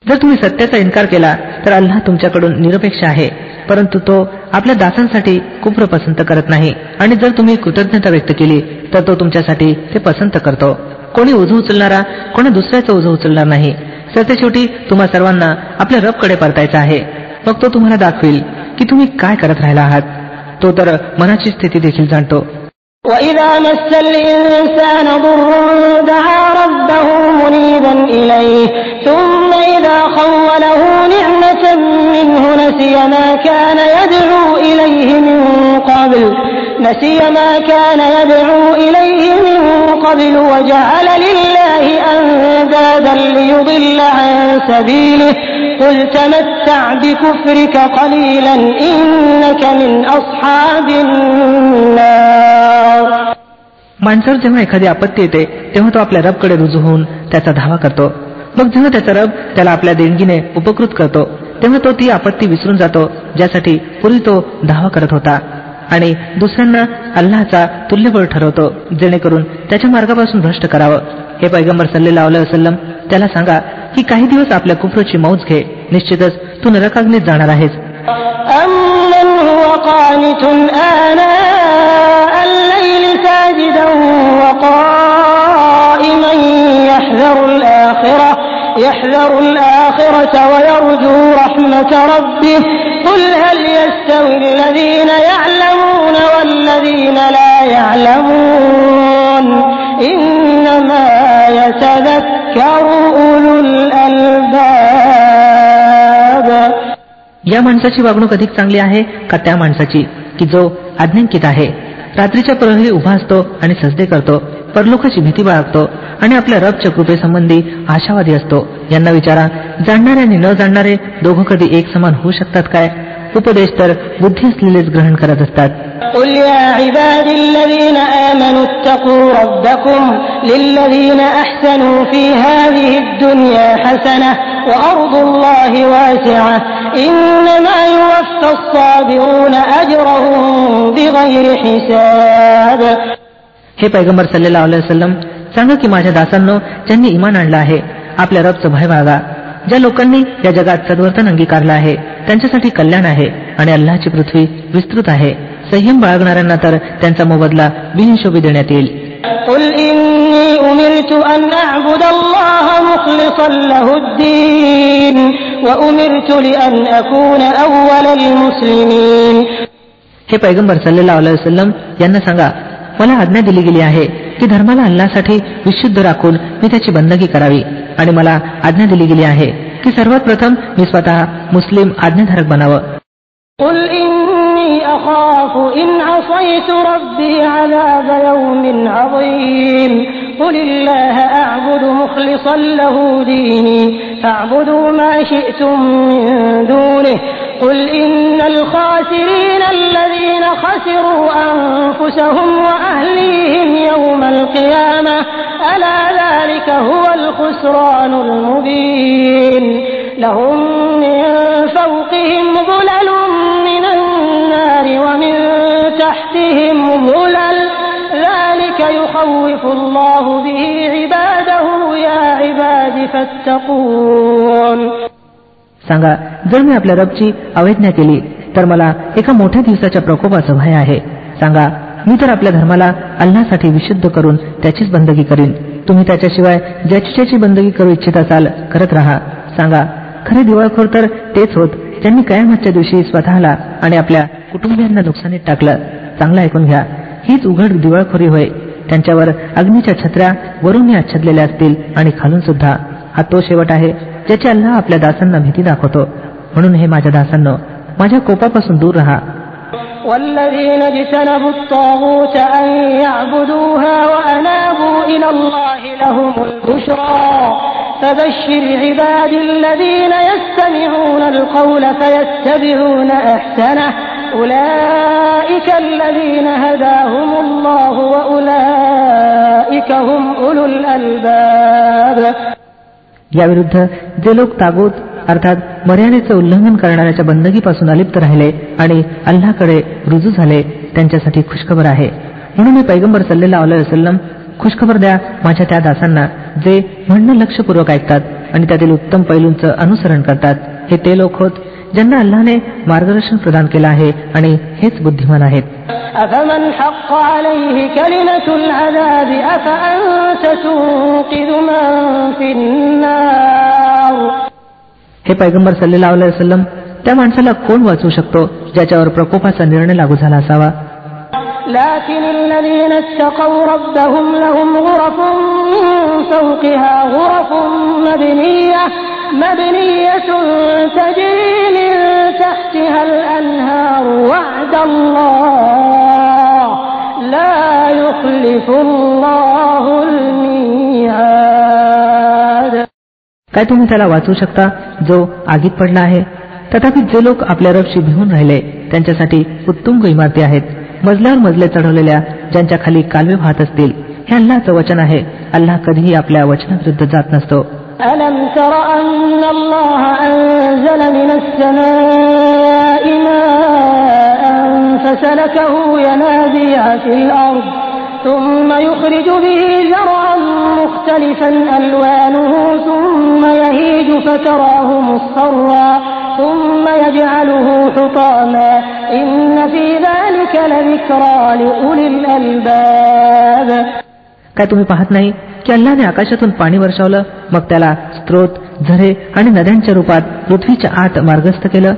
जर तुम्ही सत्याचा इन्कार केला तर अल्लाह तुमच्याकडून निरपेक्ष आहे, परंतु तो आपल्या दासांसाठी कुफ्र पसंत करत नाही. आणि जर तुम्ही कृतज्ञता व्यक्त केली तर तो तुमच्यासाठी ते पसंत करतो. कोणी ओझं उचलणारा कोणी दुसऱ्याचं ओझं उचलणार नाही. सरतेशेवटी तुम्हा सर्वांना आपल्या रबकडे परतायचं आहे. मग तो तुम्हाला दाखवेल की तुम्ही काय करत राहिला आहात. तो तर मनाची स्थिती देखील जाणतो. وَإِذَا مَسَّ الْإِنسَانَ ضُرٌّ دَعَا رَبَّهُ مُنِيبًا إِلَيْهِ ثُمَّ إِذَا خَوَّلَهُ نِعْمَةً مِّنْهُ نَسِيَ مَا كَانَ يَدْعُو إِلَيْهِ مِن قَبْلُ وَجَعَلَ لِلَّهِ أَندَادًا لِّيُضِلَّ عَن سَبِيلِهِ قُلْ تَمَتَّعْ بِكُفْرِكَ قَلِيلًا إِنَّكَ مِنْ أَصْحَابِ النَّارِ. माणसावर जेव्हा एखादी आपत्ती येते तेव्हा तो आपल्या रबकडे रुजू होऊन त्याचा धावा करतो. मग जेव्हा त्याचा रब त्याला आपल्या देणगीने उपकृत करतो तेव्हा तो ती आपत्ती विसरून जातो ज्यासाठी पूर्वी तो धावा करत होता आणि दुसऱ्यांना अल्लाहचा तुल्यबळ ठरवतो जेणेकरून त्याच्या मार्गापासून भ्रष्ट करावं. हे पैगंबर सल्लल्लाहु अलैहि वसल्लम त्याला सांगा की काही दिवस आपल्या कुफ्रची मौज घे. निश्चितच तू नरकाग्नीत जाणार आहेस. أَمَّنْ هُوَ قَانِتٌ آنَاءَ اللَّيْلِ سَاجِدًا وَقَائِمًا يَحْذَرُ الْآخِرَةَ وَيَرْجُو رَحْمَةَ رَبِّهِ قُلْ هَلْ يَسْتَوِي الَّذِينَ يَعْلَمُونَ الذين لا يعلمون إنما يتذكر أولو الألباب. या माणसाची वागणूक अधिक चांगली आहे का त्या माणसाची की जो अज्ञानकित आहे, रात्रीच्या प्रहरी उभा असतो आणि सजदे करतो, परलोकाची भीती बाळगतो आणि आपल्या रबच्या कृपेसंबंधी आशावादी असतो. यांना विचारा, जाणणारे आणि न जाणणारे दोघं कधी एक समान होऊ शकतात काय? उपदेश तर बुद्धी असलेलेच ग्रहण करत असतात. قل يا عبادي الذين آمنوا اتقوا ربكم للذين أحسنوا في هذه الدنيا حسنة وأرض الله واسعة إنما يوفى الصابرون أجرهم بغير حساب. हे पैगंबर सल्लल्लाहु अलैहि वसल्लम, सांगा की माझ्या दासांनो, ज्यांनी इमान आणलं आहे, आपल्या रबचं भय बाळगा. ज्या लोकांनी या जगात सद्वर्तन अंगीकारलं आहे त्यांच्यासाठी कल्याण आहे आणि अल्लाहची पृथ्वी विस्तृत आहे. संयम बाळगणाऱ्यांना तर त्यांचा मोबदला बिनहिशोबी देण्यात येईल. قل إني أمرت أن أعبد الله مخلصا له الدين وأمرت لأن أكون أول المسلمين. हे पैगंबर सल्लल्लाहु अलैहि वसल्लम यांना सांगा, मला आज्ञा दिली गेली आहे की धर्माला अल्लाहसाठी विशुद्ध राखून मी त्याची बंदगी करावी आणि मला आज्ञा दिली गेली आहे की सर्वात प्रथम मी स्वतः मुस्लिम आज्ञाधारक बनावं. قل إني أخاف إن عصيت ربي عذاب يوم عظيم قل الله أعبد مخلصا له ديني فاعبدوا ما شئتم من دونه قل إن الخاسرين الذين خسروا أنفسهم وأهليهم يوم القيامة ألا ذلك هو الخسران المبين لهم من فوقهم ظلل من النار ومن تحتهم ظلل ذلك يخوف الله به عباده يا عباد فاتقون. सांगा, जर मी आपल्या रबची अवज्ञा केली तर मला एका मोठ्या दिवसाच्या प्रकोपाचं भय आहे. सांगा, मी तर आपल्या धर्माला अल्लाहसाठी विशुद्ध करून त्याचीच बंदगी करीन. तुम्ही त्याच्याशिवाय ज्याची बंदगी करू इच्छित असाल करत राहा. सांगा, खरे दिवाळखोर तर तेच होत ज्यांनी कयामतच्या दिवशी स्वतःला आणि आपल्या कुटुंबियांना नुकसानीत टाकलं. चांगलं ऐकून घ्या, हीच उघड दिवाळखोरी होय. त्यांच्यावर अग्नीच्या छत्र्या वरून आच्छादलेल्या असतील आणि खालून सुद्धा. हा तो शेवट आहे ज्याची अल्लाह आपल्या दासांना भीती दाखवतो. म्हणून हे माझ्या दासांनो, माझ्या कोपापासून दूर राहा. والذين اجتنبوا الطاغوت أن يعبدوها وأنابوا إلى الله لهم البشرى فبشر عبادي الذين يستمعون القول فيتبعون أحسنه أولئك الذين هداهم الله وأولئك هم أولو الألباب. याविरुद्ध जे लोक तागूत अर्थात मर्यादेचं उल्लंघन करणाऱ्याच्या बंदगीपासून अलिप्त राहिले आणि अल्लाहकडे रुजू झाले त्यांच्यासाठी खुशखबर आहे. म्हणून मी पैगंबर सल्लल्लाहु अलैहि वसल्लम, खुशखबर द्या माझ्या त्या दासांना जे म्हणणं लक्षपूर्वक ऐकतात आणि त्यातील उत्तम पैलूंचं अनुसरण करतात. हे ते लोक होत ज्यांना अल्लाहने मार्गदर्शन प्रदान केलं आहे आणि हेच बुद्धिमान आहेत. أفمن حق عليه كلمة العذاب أفأنت تنقذ من في النار. हे पैगंबर सल्लल्लाहु अलैहि वसल्लम, त्या माणसाला कोण वाचवू शकतो ज्याच्यावर प्रकोपाचा निर्णय लागू झाला असावा. لكن الذين اتقوا ربهم لهم غرف من فوقها غرف مبنية تجري من تحتها الأنهار وعد الله لا يخلف الله الميعاد. काय तुम्ही त्याला वाचवू शकता जो आगीत पडला आहे? तथापि जे लोक आपल्या रबशी भिवून राहिले त्यांच्यासाठी उत्तुंग इमारती आहेत, मजल्यावर मजले चढवलेल्या, ज्यांच्या खाली कालवे वाहत असतील. हे अल्लाहचं वचन आहे. अल्लाह कधीही आपल्या वचनाविरुद्ध जात नसतो. ألم تر أن الله أنزل من السماء ماء فسلكه ينابيع في الأرض ثم يخرج به زرعا مختلفا ألوانه ثم يهيج فتراه مصفرا ثم يجعله حطاما إن في ذلك لذكرى لأولي الألباب. काय तुम्ही पाहत नाही की अल्लाहने आकाशातून पाणी वर्षावलं, मग त्याला स्त्रोत, झरे आणि नद्यांच्या रूपात पृथ्वीच्या आत मार्गस्थ केलं.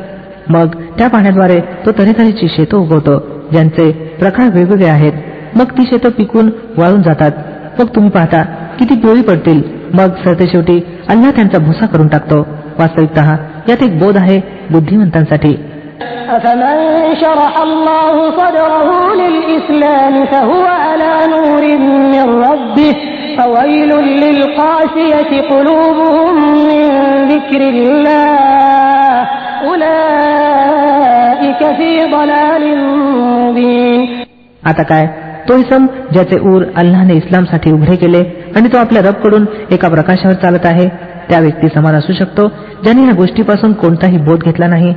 मग त्या पाण्याद्वारे तो तऱ्हेतऱ्हेची शेतं उगवतो. ज्यांचे प्रकार वेगवेगळे आहेत. मग ती शेतं पिकून वाळून जातात. मग तुम्ही पाहता की ती पिवळी पडतील. मग सरतेशेवटी अल्लाह त्यांचा भुसा करून टाकतो. वास्तविकतः यात एक बोध आहे बुद्धिमंतांसाठी. أفمن شرح الله صدره للإسلام فهو على نور من ربه فويل للقاسية قلوبهم من ذكر الله أولئك في ضلال مبين. आता काय, तो इसम ज्याचे ऊर अल्लाहने इस्लामसाठी उघडे केले आणि तो आपल्या रबकडून एका प्रकाशावर चालत आहे, त्या व्यक्ती समान असू शकतो ज्यांनी या गोष्टीपासून कोणताही बोध घेतला नाही.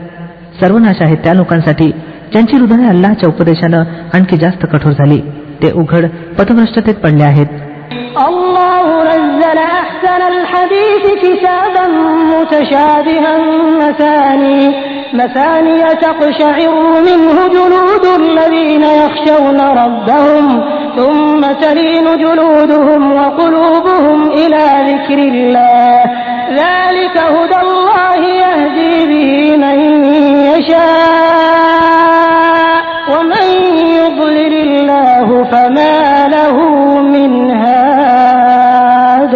सर्वनाश आहे त्या लोकांसाठी ज्यांची हृदये अल्लाहच्या उपदेशानं आणखी जास्त कठोर झाली. ते उघड पथभ्रष्टतेत पडले आहेत. الله نزل أحسن الحديث كتابا متشابها مثاني تقشعر منه جلود الذين يخشون ربهم ثم تلين جلودهم وقلوبهم إلى ذكر الله ذلك هدى الله يهدي به من يشاء ومن يضلل الله فما له من هاد.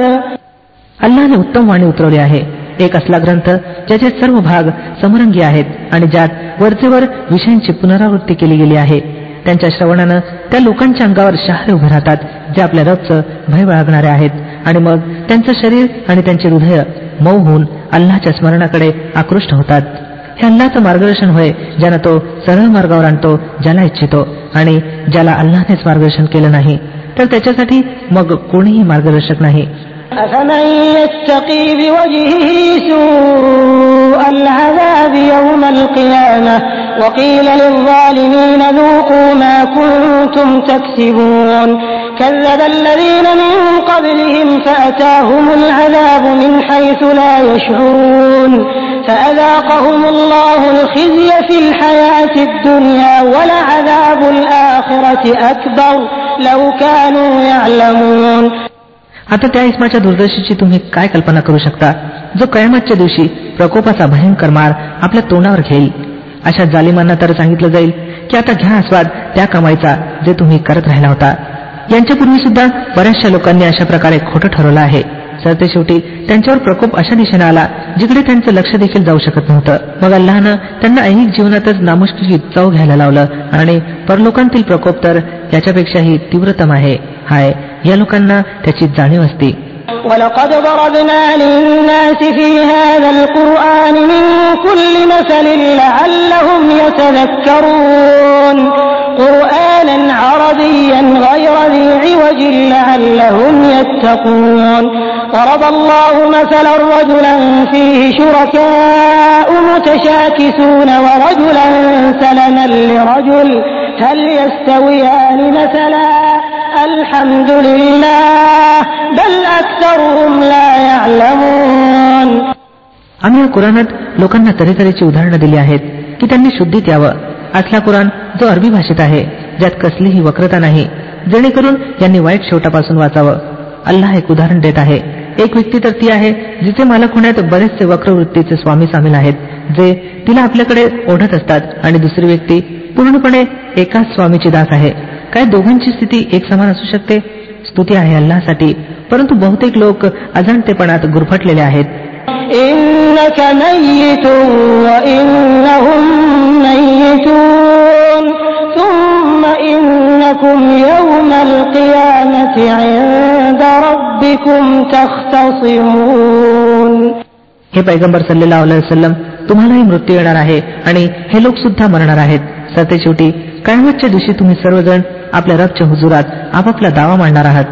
अल्लाहने उत्तम वाणी उतरवली आहे, एक असला ग्रंथ ज्याचे सर्व भाग समरंगी आहेत आणि ज्यात वरचेवर विषयांची पुनरावृत्ती केली गेली आहे. त्यांच्या श्रवणानं त्या लोकांच्या अंगावर शहारे उभे राहतात जे आपल्या रबचं भय बाळगणारे आहेत आणि मग त्यांचं शरीर आणि त्यांचे हृदय मऊ होऊन अल्लाहच्या स्मरणाकडे आकृष्ट होतात. हे अल्लाहचं मार्गदर्शन होय ज्यानं तो सरळ मार्गावर आणतो ज्याला इच्छितो, आणि ज्याला अल्लाहनेच मार्गदर्शन केलं नाही तर त्याच्यासाठी मग कोणीही मार्गदर्शक नाही. أفمن يتقي بوجهه سوء العذاب يوم القيامة وقيل للظالمين ذوقوا ما كنتم تكسبون كذب الذين من قبلهم فأتاهم العذاب من حيث لا يشعرون فأذاقهم الله الخزي في الحياة الدنيا ولعذاب الآخرة أكبر لو كانوا يعلمون. आता त्या इस्माच्या दुर्दशेची तुम्ही काय कल्पना करू शकता जो कयामतच्या दिवशी प्रकोपाचा भयंकर मार आपल्या तोंडावर घेईल. अशा जालिमांना तर सांगितलं जाईल की आता घ्या आस्वाद त्या कमाईचा जे तुम्ही करत राहिला होता. यांच्यापूर्वी सुद्धा बऱ्याचशा लोकांनी अशा प्रकारे खोटं ठरवलं आहे. सरतेशेवटी त्यांच्यावर प्रकोप अशा दिशेने आला जिकडे त्यांचं लक्ष देखील जाऊ शकत नव्हतं. मग अल्लाहनं त्यांना ऐहिक जीवनातच नामुष्कीची चव घ्यायला लावलं आणि परलोकांतील प्रकोप तर याच्यापेक्षाही तीव्रतम आहे. हाय, या लोकांना त्याची जाणीव असते. ولقد ضربنا للناس في هذا القرآن من كل مثل لعلهم يتذكرون قرآنا عربيا غير ذي عوج لعلهم يتقون ضرب الله مثلا رجلا فيه شركاء متشاكسون ورجلا سلما لرجل هل يستويان مثلا الحمد لله بل أكثرهم لا يعلمون. आम्ही या कुराणात लोकांना तऱ्हेतऱ्हेची उदाहरणं दिली आहेत की त्यांनी शुद्धीत यावं. असला कुराण जो अरबी भाषेत आहे ज्यात कसलीही वक्रता नाही, जेणेकरून यांनी वाईट शेवटापासून वाचावं. अल्लाह एक उदाहरण देत आहे. एक व्यक्ती तर ती आहे जिचे मालक होण्यात बरेचसे वक्रवृत्तीचे स्वामी सामील आहेत जे तिला आपल्याकडे ओढत असतात, आणि दुसरी व्यक्ती पूर्णपणे एकाच स्वामीची दास आहे. काय दोघांची स्थिती एक समान असू शकते? स्तुती आहे अल्लाहसाठी, परंतु बहुतेक लोक अजाणतेपणात गुरफटलेले आहेत. إنك ميت وإنهم ميتون ثم إنكم يوم القيامة عند ربكم تختصمون. हे पैगंबर सल्लल्लाहु अलैहि वसल्लम, तुम्हालाही मृत्यू येणार आहे आणि हे लोक सुद्धा मरणार आहेत. सरतेशेवटी कयामतच्या दिवशी तुम्ही सर्वजण आपल्या रबच्या हुजुरात आपापला दावा मांडणार आहात.